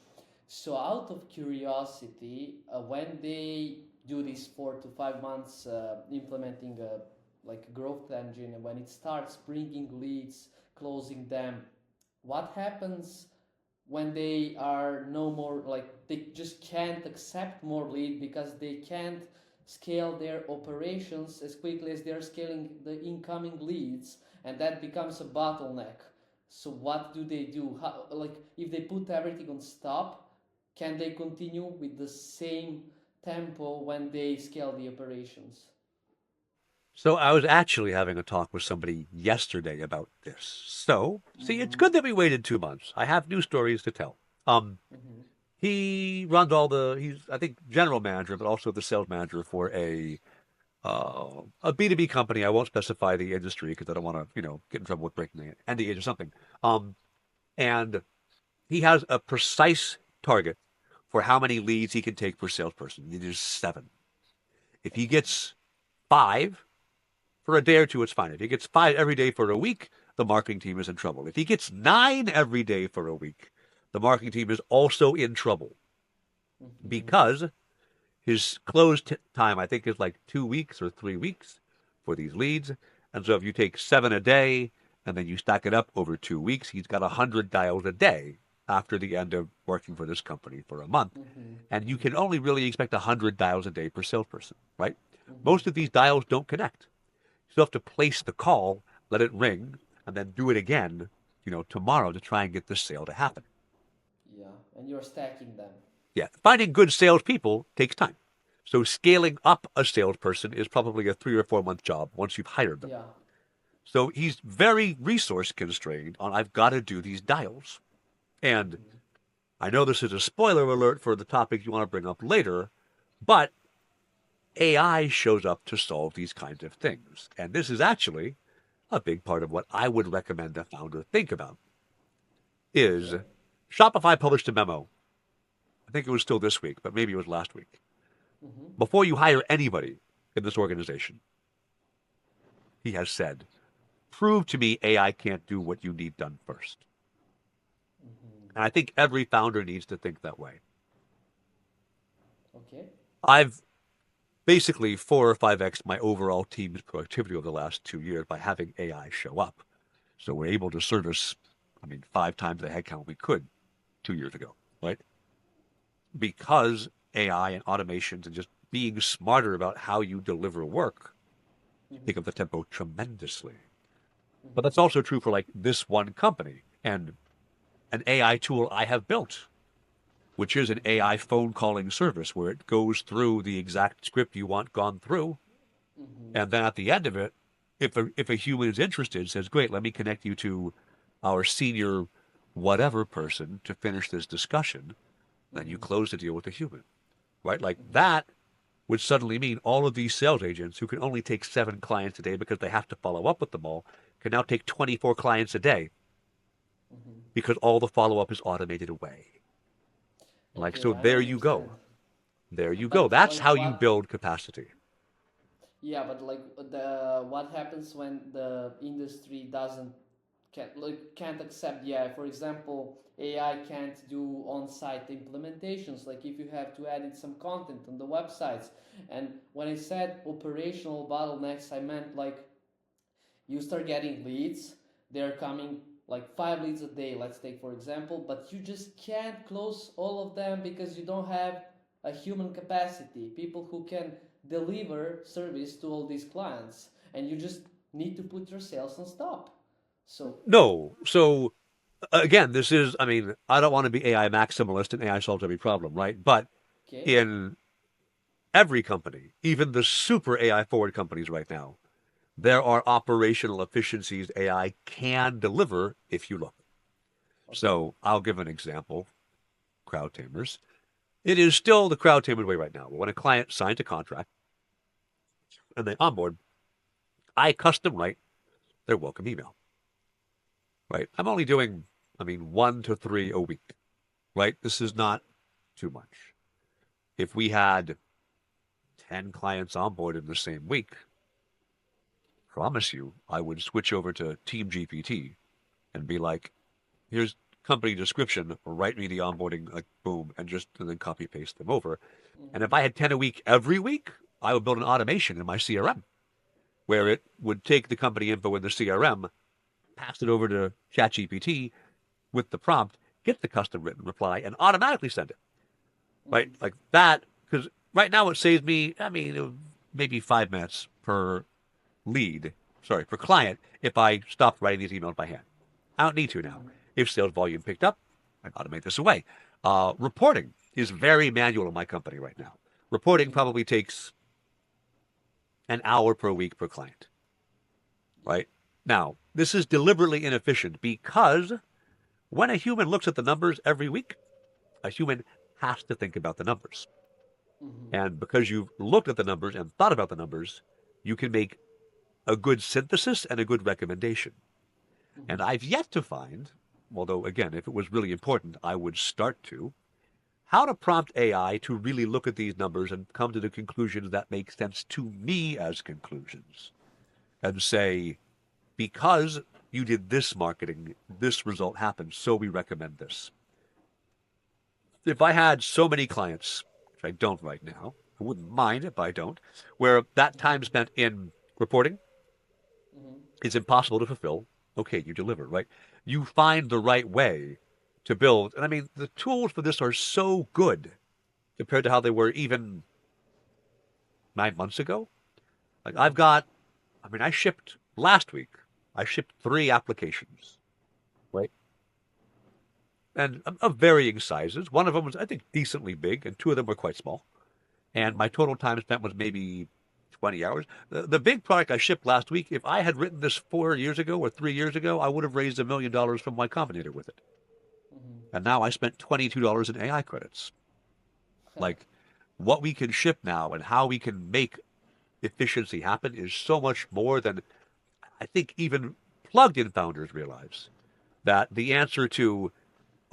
So out of curiosity, when they do this 4 to 5 months implementing a like growth engine, and when it starts bringing leads, closing them, what happens when they are no more, like they just can't accept more lead because they can't scale their operations as quickly as they're scaling the incoming leads, and that becomes a bottleneck? So what do? How, like if they put everything on stop, can they continue with the same tempo when they scale the operations? So I was actually having a talk with somebody yesterday about this. So, see, it's good that we waited 2 months. I have new stories to tell. He runs he's, I think, general manager, but also the sales manager for a B2B company. I won't specify the industry because I don't want to, get in trouble with breaking the NDAs or something. And he has a precise target for how many leads he can take per salesperson. It is 7. If he gets 5 for a day or two, it's fine. If he gets 5 every day for a week, the marketing team is in trouble. If he gets 9 every day for a week, the marketing team is also in trouble because his close time, I think, is like 2 weeks or 3 weeks for these leads. And so if you take 7 a day and then you stack it up over 2 weeks, he's got 100 dials a day after the end of working for this company for a month. And you can only really expect 100 dials a day per salesperson, right? Most of these dials don't connect. You still have to place the call, let it ring, and then do it again, tomorrow to try and get this sale to happen. Yeah, and you're stacking them. Yeah, finding good salespeople takes time. So scaling up a salesperson is probably a 3 or 4 month job once you've hired them. Yeah. So he's very resource constrained on I've got to do these dials. And I know this is a spoiler alert for the topic you want to bring up later, but AI shows up to solve these kinds of things. And this is actually a big part of what I would recommend a founder think about. Is Shopify published a memo. I think it was still this week, but maybe it was last week. Before you hire anybody in this organization, he has said, prove to me AI can't do what you need done first. And I think every founder needs to think that way. Okay. I've basically 4 or 5x my overall team's productivity over the last 2 years by having AI show up. So we're able to service, 5 times the headcount we could 2 years ago, right? Because AI and automations and just being smarter about how you deliver work pick up the tempo tremendously. But that's also true for like this one company and an AI tool I have built, which is an AI phone calling service where it goes through the exact script you want gone through. And then at the end of it, if a human is interested, says, great, let me connect you to our senior whatever person to finish this discussion, then you close the deal with the human, right? Like that would suddenly mean all of these sales agents who can only take 7 clients a day because they have to follow up with them all can now take 24 clients a day because all the follow-up is automated away. Like, Okay, so I there you understand. go. There you go. But That's like how you what? build capacity. Yeah, but like what happens when the industry can't accept the AI? For example, AI can't do on-site implementations. Like if you have to edit some content on the websites, and when I said operational bottlenecks, I meant like you start getting leads, they're coming like 5 leads a day, let's take for example, but you just can't close all of them because you don't have a human capacity, people who can deliver service to all these clients, and you just need to put your sales on stop. So, No. So again, this is, I don't want to be AI maximalist and AI solves every problem, right? But okay. in every company, even the super AI forward companies right now, there are operational efficiencies AI can deliver if you look. Okay. So I'll give an example. CrowdTamers. It is still the CrowdTamers way right now. When a client signs a contract and they onboard, I custom write their welcome email. Right? I'm only doing, 1 to 3 a week. Right? This is not too much. If we had 10 clients onboarded in the same week, promise you, I would switch over to Team GPT and be like, here's company description, write me the onboarding, like boom, and then copy paste them over. And if I had 10 a week every week, I would build an automation in my CRM where it would take the company info in the CRM, pass it over to ChatGPT with the prompt, get the custom written reply, and automatically send it. Right? Like that, because right now it saves me, maybe 5 minutes per per client if I stopped writing these emails by hand. I don't need to now. If sales volume picked up, I automate this away. Reporting is very manual in my company right now. Reporting probably takes an hour per week per client. Right? Now, this is deliberately inefficient because when a human looks at the numbers every week, a human has to think about the numbers. And because you've looked at the numbers and thought about the numbers, you can make a good synthesis and a good recommendation. And I've yet to find, although again, if it was really important, I would start to, how to prompt AI to really look at these numbers and come to the conclusions that make sense to me as conclusions. And say, because you did this marketing, this result happened, so we recommend this. If I had so many clients, which I don't right now, I wouldn't mind if I don't, where that time spent in reporting is impossible to fulfill, okay, you deliver, right? You find the right way to build. And the tools for this are so good compared to how they were even 9 months ago. Like I shipped last week, I shipped 3 applications, right? And of varying sizes. One of them was, I think, decently big, and 2 of them were quite small. And my total time spent was maybe 20 hours. The big product I shipped last week, if I had written this 4 years ago or 3 years ago, I would have raised $1 million from Y Combinator with it. And now I spent $22 in AI credits. Like, what we can ship now and how we can make efficiency happen is so much more than I think even plugged-in founders realize. That the answer to,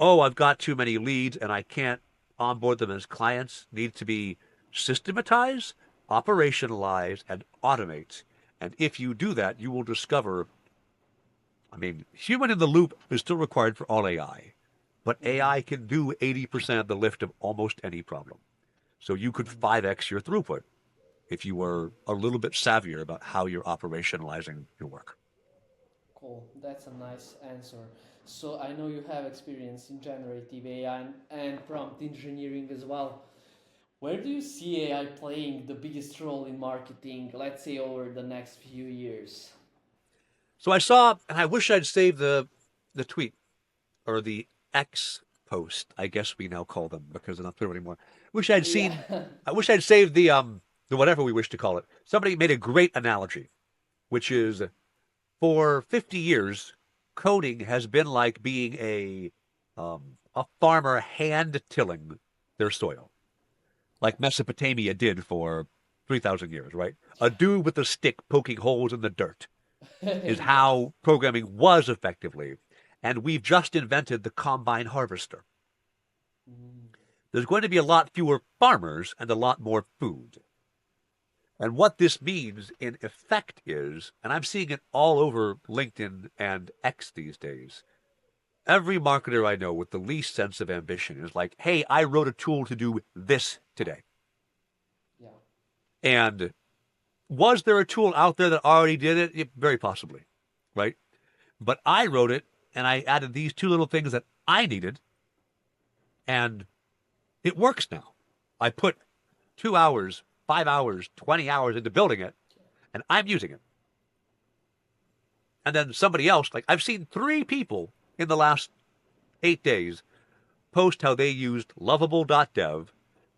oh, I've got too many leads and I can't onboard them as clients, needs to be systematized, operationalize, and automate. And if you do that, you will discover, human in the loop is still required for all AI, but AI can do 80% of the lift of almost any problem. So you could 5x your throughput if you were a little bit savvier about how you're operationalizing your work. Cool. That's a nice answer. So I know you have experience in generative AI and prompt engineering as well. Where do you see AI playing the biggest role in marketing, let's say over the next few years? So I saw, and I wish I'd saved the tweet or the X post, I guess we now call them because they're not Twitter anymore. Yeah. I wish I'd saved the whatever we wish to call it. Somebody made a great analogy, which is for 50 years, coding has been like being a farmer hand tilling their soil, like Mesopotamia did for 3,000 years, right? A dude with a stick poking holes in the dirt is Yes. how programming was effectively. And we've just invented the combine harvester. Mm, There's going to be a lot fewer farmers and a lot more food. And what this means in effect is, and I'm seeing it all over LinkedIn and X these days, every marketer I know with the least sense of ambition is like, hey, I wrote a tool to do this today. yeah. And was there a tool out there that already did it? Very possibly, right? But I wrote it and I added these two little things that I needed, and it works now. I put 2 hours, 5 hours, 20 hours into building it, and I'm using it. And then somebody else, like I've seen 3 people in the last 8 days post how they used 𝗪𝗵𝘁𝗵𝘁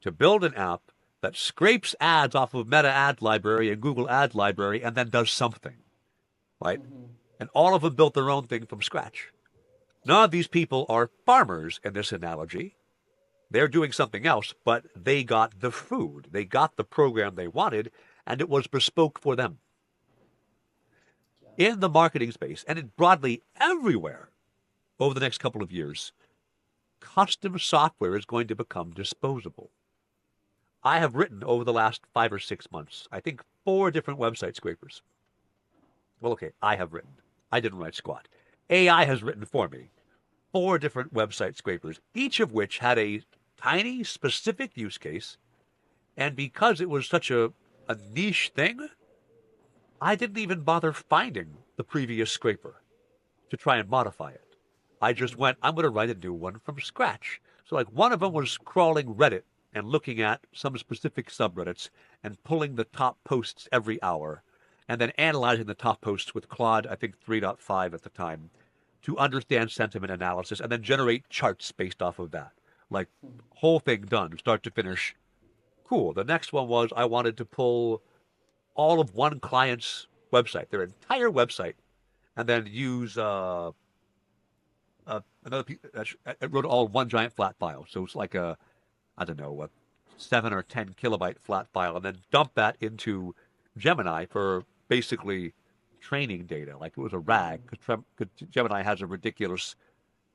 to build an app that scrapes ads off of Meta Ad Library and Google Ad Library and then does something, right? Mm-hmm. And all of them built their own thing from scratch. None of these people are farmers in this analogy. They're doing something else, but they got the food. They got the program they wanted, and it was bespoke for them. Yeah. In the marketing space, and broadly everywhere over the next couple of years, custom software is going to become disposable. I have written over the last 5 or 6 months, I think 4 different website scrapers. Well, okay, I have written. I didn't write squat. AI has written for me 4 different website scrapers, each of which had a tiny, specific use case. And because it was such a niche thing, I didn't even bother finding the previous scraper to try and modify it. I just went, I'm going to write a new one from scratch. So, like, one of them was crawling Reddit and looking at some specific subreddits and pulling the top posts every hour, and then analyzing the top posts with Claude, I think 3.5 at the time, to understand sentiment analysis and then generate charts based off of that. Like, whole thing done, start to finish. Cool. The next one was I wanted to pull all of one client's website, their entire website, and then use another piece. I wrote all one giant flat file. So it's like I don't know, a 7 or 10 kilobyte flat file, and then dump that into Gemini for basically training data. Like it was a RAG, because Gemini has a ridiculous,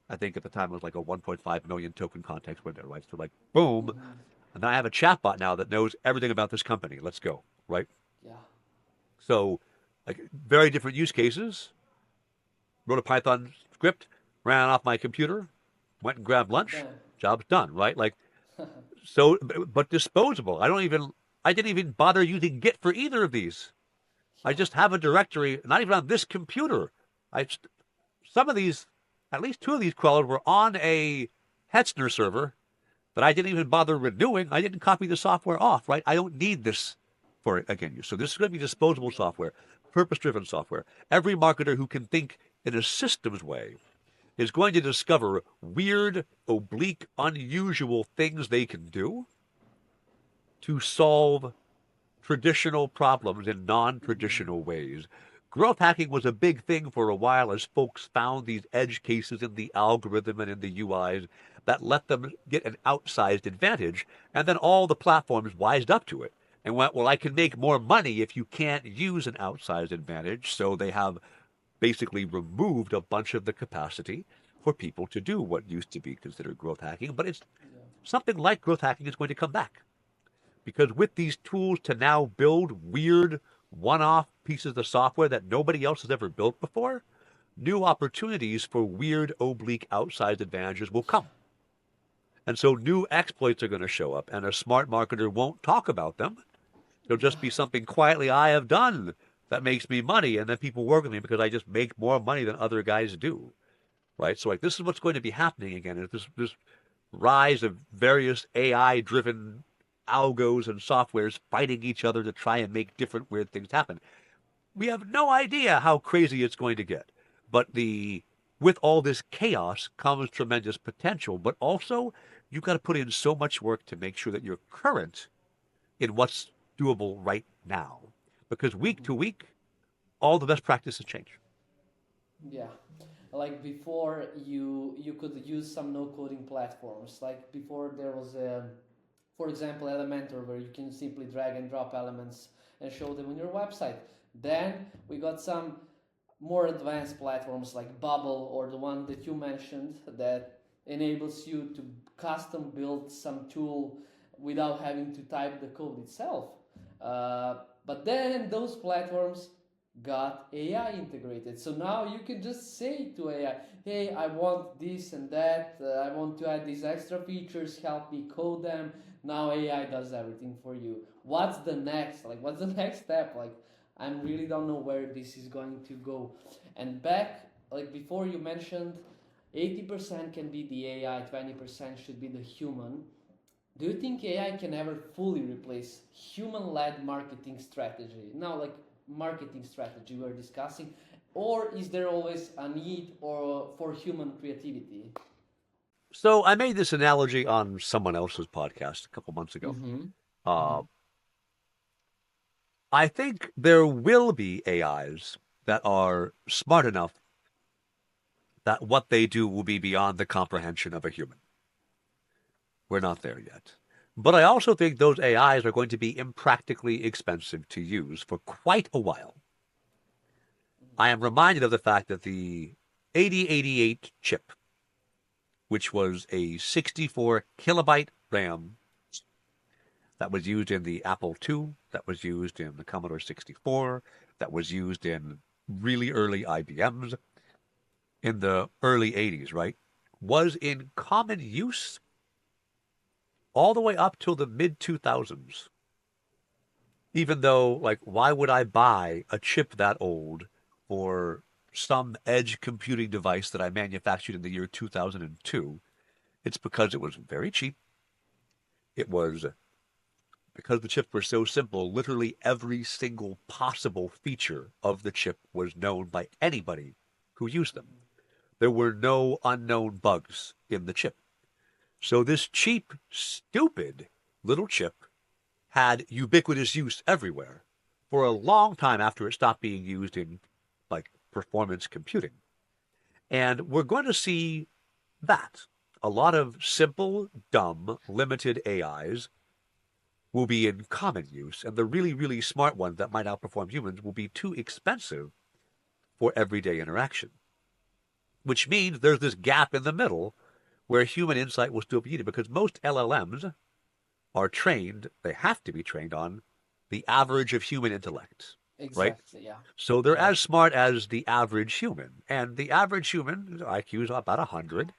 I think at the time it was like a 1.5 million token context window, right? So like, boom. Mm-hmm. And then I have a chatbot now that knows everything about this company. Let's go, right? Yeah. So, like, very different use cases. Wrote a Python script, ran off my computer, went and grabbed lunch. Done. Job's done, right? Like, so, but disposable. I didn't even bother using Git for either of these. I Yeah. just have a directory, not even on this computer. Some of these, at least 2 of these crawlers were on a Hetzner server that I didn't even bother renewing. I didn't copy the software off, right? I don't need this for it again. So this is going to be disposable software, purpose-driven software. Every marketer who can think in a systems way is going to discover weird, oblique, unusual things they can do to solve traditional problems in non-traditional ways. Growth hacking was a big thing for a while as folks found these edge cases in the algorithm and in the UIs that let them get an outsized advantage. And then all the platforms wised up to it and went, well, I can make more money if you can't use an outsized advantage. So they have basically removed a bunch of the capacity for people to do what used to be considered growth hacking. But it's Yeah. something like growth hacking is going to come back. Because with these tools to now build weird one-off pieces of software that nobody else has ever built before, new opportunities for weird, oblique, outsized advantages will come. And so new exploits are going to show up, and a smart marketer won't talk about them. It'll just be something quietly I have done that makes me money, and then people work with me because I just make more money than other guys do, right? So like this is what's going to be happening again, is this rise of various AI-driven algos and softwares fighting each other to try and make different weird things happen. We have no idea how crazy it's going to get, but with all this chaos comes tremendous potential, but also you've got to put in so much work to make sure that you're current in what's doable right now, because week to week, all the best practices change. Yeah, like before you could use some no coding platforms. Like before there was for example, Elementor, where you can simply drag and drop elements and show them on your website. Then we got some more advanced platforms like Bubble, or the one that you mentioned, that enables you to custom build some tool without having to type the code itself. But then those platforms got AI integrated. So now you can just say to AI, hey, I want this and that, I want to add these extra features, help me code them. Now AI does everything for you. What's the next? Like, what's the next step? Like, I really don't know where this is going to go. And back, like before, you mentioned 80% can be the AI, 20% should be the human. Do you think AI can ever fully replace human-led marketing strategy? Now, like marketing strategy we're discussing, or is there always a need for human creativity? So I made this analogy on someone else's podcast a couple months ago. Mm-hmm. Uh, I think there will be AIs that are smart enough that what they do will be beyond the comprehension of a human. We're not there yet. But I also think those AIs are going to be impractically expensive to use for quite a while. I am reminded of the fact that the 8088 chip, which was a 64 kilobyte RAM that was used in the Apple II, that was used in the Commodore 64, that was used in really early IBMs in the early 80s, right, was in common use all the way up till the mid-2000s. Even though, like, why would I buy a chip that old for some edge computing device that I manufactured in the year 2002? It's because it was very cheap. It was because the chips were so simple, literally every single possible feature of the chip was known by anybody who used them. There were no unknown bugs in the chip. So this cheap, stupid little chip had ubiquitous use everywhere for a long time after it stopped being used in, like, performance computing. And we're going to see that. A lot of simple, dumb, limited AIs will be in common use, and the really, really smart ones that might outperform humans will be too expensive for everyday interaction. Which means there's this gap in the middle where human insight will still be needed, because most LLMs are trained, they have to be trained on the average of human intellect. Right? Exactly, yeah. So they're Yeah. as smart as the average human. And the average human, IQ is about 100,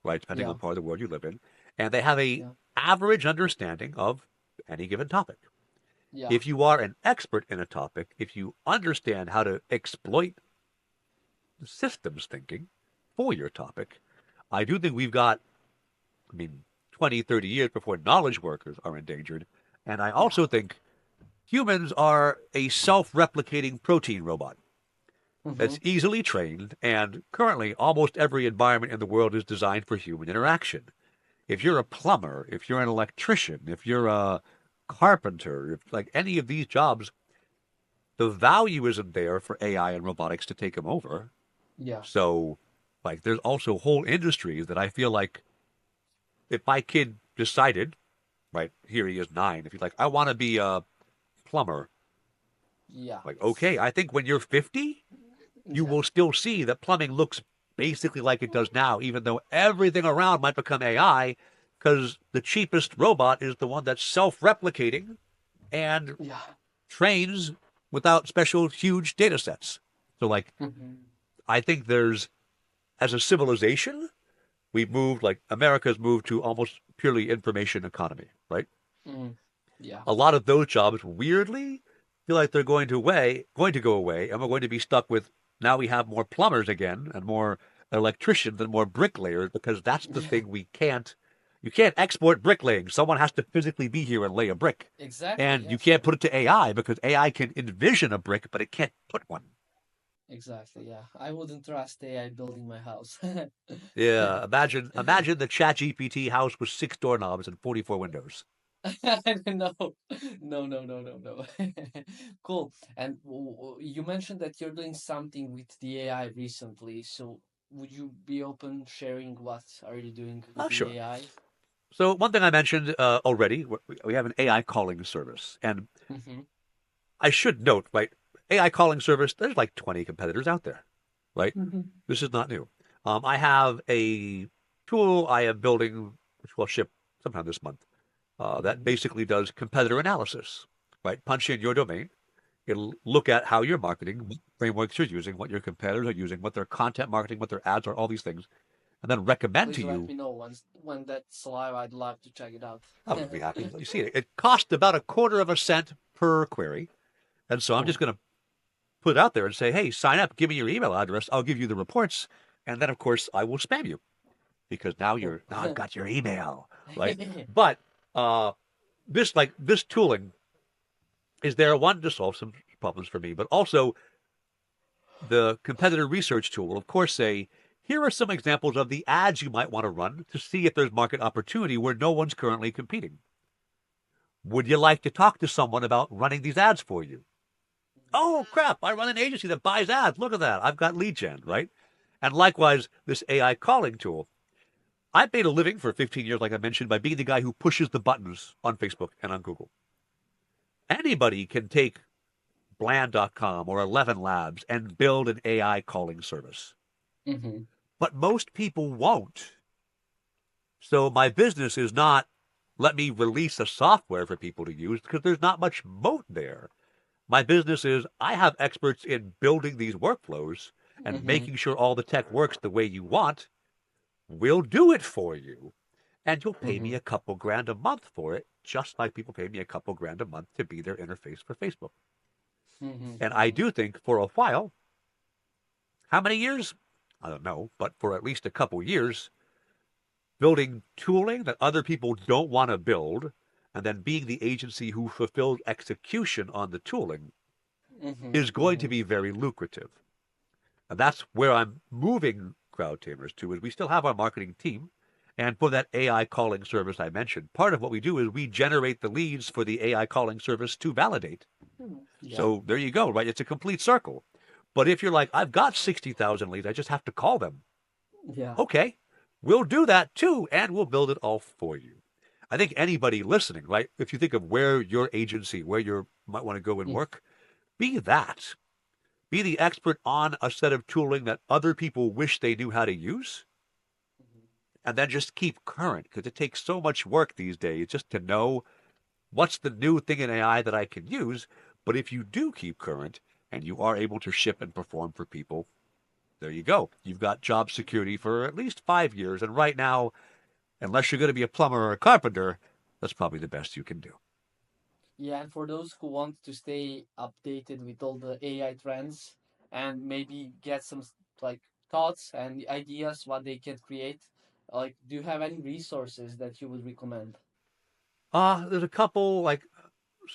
right, depending Yeah. on part of the world you live in. And they have a Yeah. average understanding of any given topic. Yeah. If you are an expert in a topic, if you understand how to exploit the systems thinking for your topic, I do think we've got, 20, 30 years before knowledge workers are endangered. And I also think humans are a self-replicating protein robot that's easily trained, and currently almost every environment in the world is designed for human interaction. If you're a plumber, if you're an electrician, if you're a carpenter, if, like, any of these jobs, the value isn't there for AI and robotics to take them over. Yeah. So, like, there's also whole industries that I feel like if my kid decided, right, here he is 9, if he's like, I want to be a plumber, Yeah. like, okay, I think when you're 50, you will still see that plumbing looks basically like it does now, even though everything around might become AI, because the cheapest robot is the one that's self-replicating and Yeah. trains without special huge data sets. So, like, I think there's, as a civilization, we've moved, like, America's moved to almost purely information economy, right? Yeah. A lot of those jobs, weirdly, feel like they're going to go away, and we're going to be stuck with now we have more plumbers again and more electricians and more bricklayers because that's the thing we can't. You can't export bricklaying. Someone has to physically be here and lay a brick. Exactly. And you Yes. can't put it to AI because AI can envision a brick, but it can't put one. Exactly. Yeah. I wouldn't trust AI building my house. Yeah, imagine the ChatGPT house with 6 doorknobs and 44 windows. No, no, no, no, no, no. Cool. And you mentioned that you're doing something with the AI recently. So would you be open sharing what are you doing with Oh, the sure. AI? So one thing I mentioned already, we have an AI calling service, and Mm-hmm. I should note, right, AI calling service, there's like 20 competitors out there, right? Mm-hmm. This is not new. I have a tool I am building, which will ship sometime this month, that Mm-hmm. basically does competitor analysis, right? Punch in your domain. It'll look at how you're marketing, what frameworks you're using, what your competitors are using, what their content marketing, what their ads are, all these things, and then recommend to Please let you. me know when that's live. I'd love to check it out. I would be happy to let you see it. It costs about a quarter of a cent per query. And so I'm just Cool. going to put it out there and say, hey, sign up, give me your email address. I'll give you the reports. And then, of course, I will spam you because Cool. now I've got your email, right? But this tooling is there, one, to solve some problems for me, but also the competitor research tool will, of course, say, here are some examples of the ads you might want to run to see if there's market opportunity where no one's currently competing. Would you like to talk to someone about running these ads for you? Oh, crap, I run an agency that buys ads. Look at that. I've got lead gen, right? And likewise, this AI calling tool. I've made a living for 15 years, like I mentioned, by being the guy who pushes the buttons on Facebook and on Google. Anybody can take Bland.com or 11 Labs and build an AI calling service. Mm-hmm. But most people won't. So my business is not let me release a software for people to use because there's not much moat there. My business is I have experts in building these workflows and Mm-hmm. making sure all the tech works the way you want. We'll do it for you. And you'll pay Mm-hmm. me a couple grand a month for it, just like people pay me a couple grand a month to be their interface for Facebook. Mm-hmm. And I Mm-hmm. do think for a while, how many years? I don't know, but for at least a couple years, building tooling that other people don't want to build, and then being the agency who fulfills execution on the tooling Mm-hmm. is going to Mm-hmm. be very lucrative. And that's where I'm moving CrowdTamers to, is we still have our marketing team. And for that AI calling service I mentioned, part of what we do is we generate the leads for the AI calling service to validate. Yeah. So there you go, right? It's a complete circle. But if you're like, I've got 60,000 leads, I just have to call them. Yeah. Okay, we'll do that too, and we'll build it all for you. I think anybody listening, right? If you think of where your agency, where you might want to go and work, be that. Be the expert on a set of tooling that other people wish they knew how to use, and then just keep current because it takes so much work these days just to know what's the new thing in AI that I can use. But if you do keep current and you are able to ship and perform for people, there you go. You've got job security for at least 5 years. And right now, unless you're going to be a plumber or a carpenter, that's probably the best you can do. Yeah, and for those who want to stay updated with all the AI trends and maybe get some like thoughts and ideas what they can create, like do you have any resources that you would recommend? There's a couple like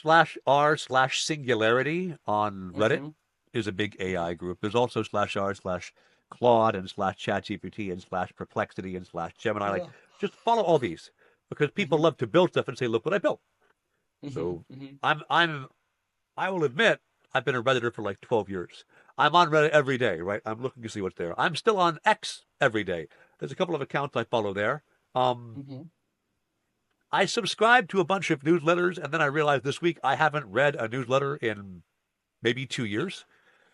/r/Singularity on Reddit Mm-hmm. is a big Mm-hmm. AI group. There's also /r/Claude and /ChatGPT and /Perplexity and /Gemini. Like, Yeah. just follow all these because people Mm-hmm. love to build stuff and say, "Look what I built." Mm-hmm. So Mm-hmm. I'm I will admit I've been a Redditor for like 12 years. I'm on Reddit every day, right? I'm looking to see what's there. I'm still on X every day. There's a couple of accounts I follow there. Um, Mm-hmm. I subscribe to a bunch of newsletters, and then I realized this week I haven't read a newsletter in maybe 2 years.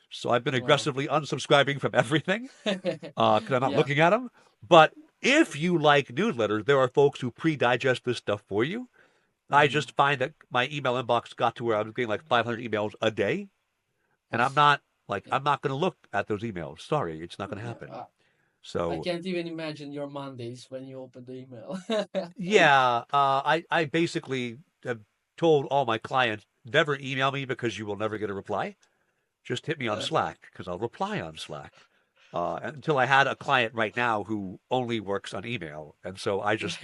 So I've been Wow. aggressively unsubscribing from everything because I'm not Yeah. looking at them. But if you like newsletters, there are folks who pre-digest this stuff for you. I Mm-hmm. just find that my email inbox got to where I was getting like 500 emails a day, and I'm not like Yeah. I'm not going to look at those emails. Sorry, it's not going to Yeah. happen. I So can't even imagine your Mondays when you open the email. yeah, I basically have told all my clients, never email me because you will never get a reply. Just hit me on Slack because I'll reply on Slack. Until I had a client right now who only works on email. And so I just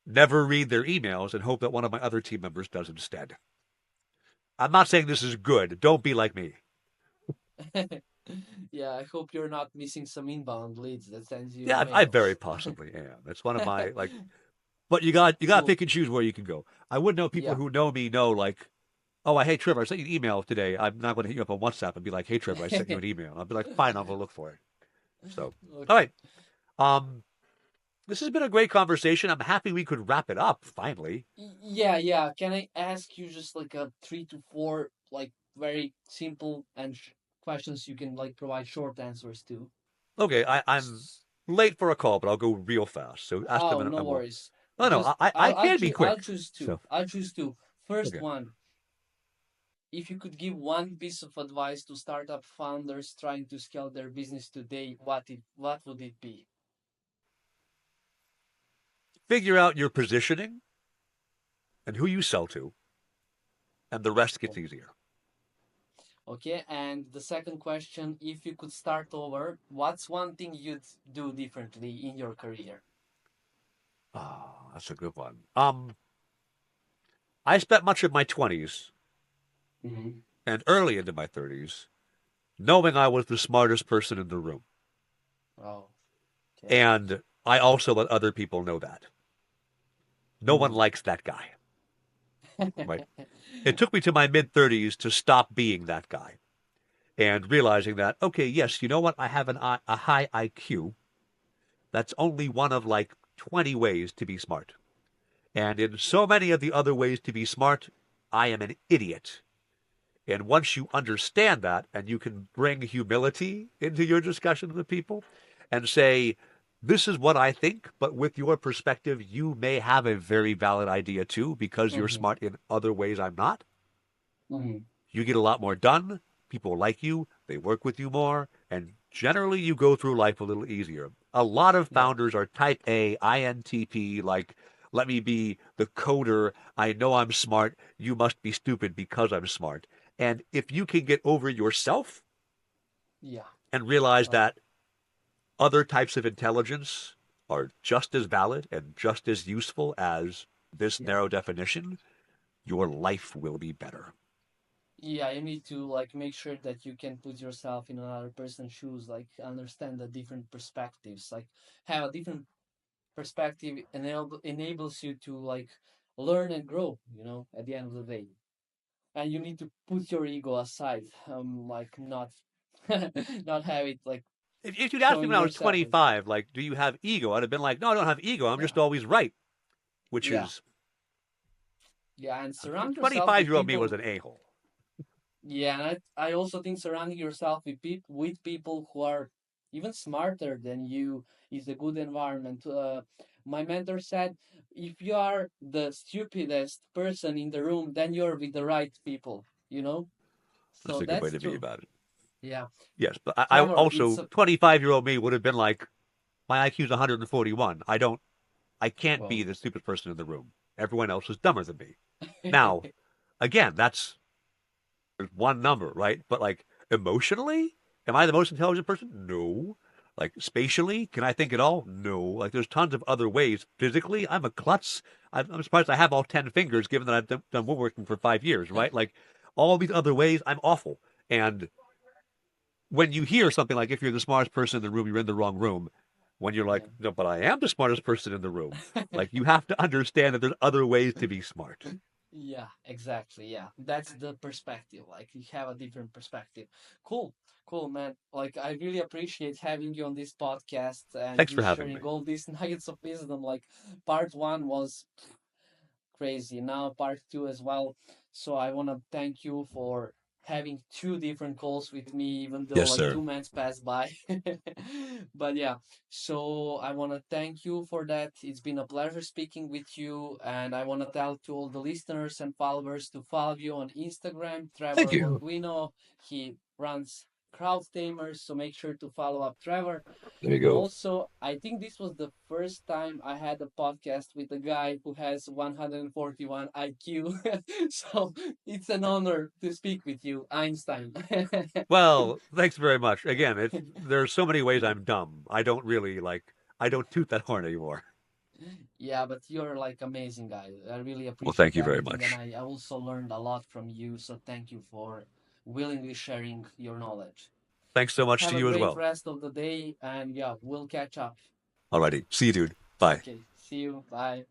never read their emails and hope that one of my other team members does instead. I'm not saying this is good. Don't be like me. Yeah, I hope you're not missing some inbound leads that sends you Yeah, I very mails. possibly am. It's one of my like, but you got to Cool. pick and choose where you can go. I would know people Yeah. who know me know like, oh, hey Trevor, I sent you an email today. I'm not going to hit you up on WhatsApp and be like, hey Trevor, I sent you an email. I'll be like, fine, I'll go look for it. So, all Okay. right. Um, this has been a great conversation. I'm happy we could wrap it up finally. Yeah, yeah. Can I ask you just like a 3 to 4 like very simple and questions you can like provide short answers to? Okay, I'm late for a call, but I'll go real fast. So ask them Oh, and no we'll. worries. No, no, Just I can be I'll quick. choose two. So I'll choose two. First okay. one, if you could give one piece of advice to startup founders trying to scale their business today, what would it be? Figure out your positioning and who you sell to, and the rest gets easier. Okay, and the second question, if you could start over, what's one thing you'd do differently in your career? Oh, that's a good one. I spent much of my 20s Mm-hmm. and early into my 30s knowing I was the smartest person in the room. Oh, okay. And I also let other people know that. No one Mm. likes that guy, right? It took me to my mid 30s to stop being that guy and realizing that, okay, yes, you know what? I have a high IQ. That's only one of like 20 ways to be smart. And in so many of the other ways to be smart, I am an idiot. And once you understand that and you can bring humility into your discussion with people and say, this is what I think, but with your perspective, you may have a very valid idea too because you're Mm-hmm. smart in other ways I'm not. Mm-hmm. You get a lot more done. People like you, they work with you more, and generally you go through life a little easier. A lot of Yeah. founders are type A, INTP, like, let me be the coder. I know I'm smart. You must be stupid because I'm smart. And if you can get over yourself Yeah. and realize Right. that other types of intelligence are just as valid and just as useful as this Yeah. narrow definition, your life will be better. Yeah, you need to like make sure that you can put yourself in another person's shoes, like understand the different perspectives, like have a different perspective enables you to like learn and grow, at the end of the day. And you need to put your ego aside, like not not have it like If you'd asked me showing when I was yourself as 25, like, do you have ego? I'd have been like, no, I don't have ego. I'm yeah, just always right, which yeah, is yeah, and surround yourself with 25-year-old me was people. an a-hole. Yeah, and I also think surrounding yourself with people who are even smarter than you is a good environment. My mentor said, if you are the stupidest person in the room, then you're with the right people, That's So a good way that's to be true. about it. Yeah. Yes, but I Trevor, it's also, 25-year-old me would have been like, my IQ's 141. I can't be well, the stupid person in the room. Everyone else is dumber than me. Now, again, that's one number, right? But like emotionally, am I the most intelligent person? No. Like spatially, can I think at all? No. Like there's tons of other ways. Physically, I'm a klutz. I'm surprised I have all 10 fingers, given that I've done woodworking for 5 years, right? Like all these other ways, I'm awful. And when you hear something like, if you're the smartest person in the room, you're in the wrong room. When you're like, yeah. no, but I am the smartest person in the room. Like you have to understand that there's other ways to be smart. Yeah, exactly. Yeah, that's the perspective. Like you have a different perspective. Cool, cool, man. Like I really appreciate having you on this podcast and Thanks you for having me. sharing all these nuggets of wisdom. Like part one was crazy. Now part two as well. So I want to thank you for having two different calls with me, even though Yes, like sir. 2 months passed by. But yeah, so I want to thank you for that. It's been a pleasure speaking with you, and I want to tell to all the listeners and followers to follow you on Instagram, Thank Trevor you. Longino. He runs CrowdTamers. So make sure to follow up Trevor. There you go. Also, I think this was the first time I had a podcast with a guy who has 141 IQ. So it's an honor to speak with you, Einstein. Well, thanks very much. Again, there's so many ways I'm dumb. I don't really I don't toot that horn anymore. Yeah, but you're like amazing guy. I really Well, appreciate thank you very everything, and much. I also learned a lot from you. So thank you for willingly sharing your knowledge. Thanks so much Have to a you as great well. rest of the day, and yeah, we'll catch up. Alrighty. See you, dude. Bye. Okay, see you. Bye.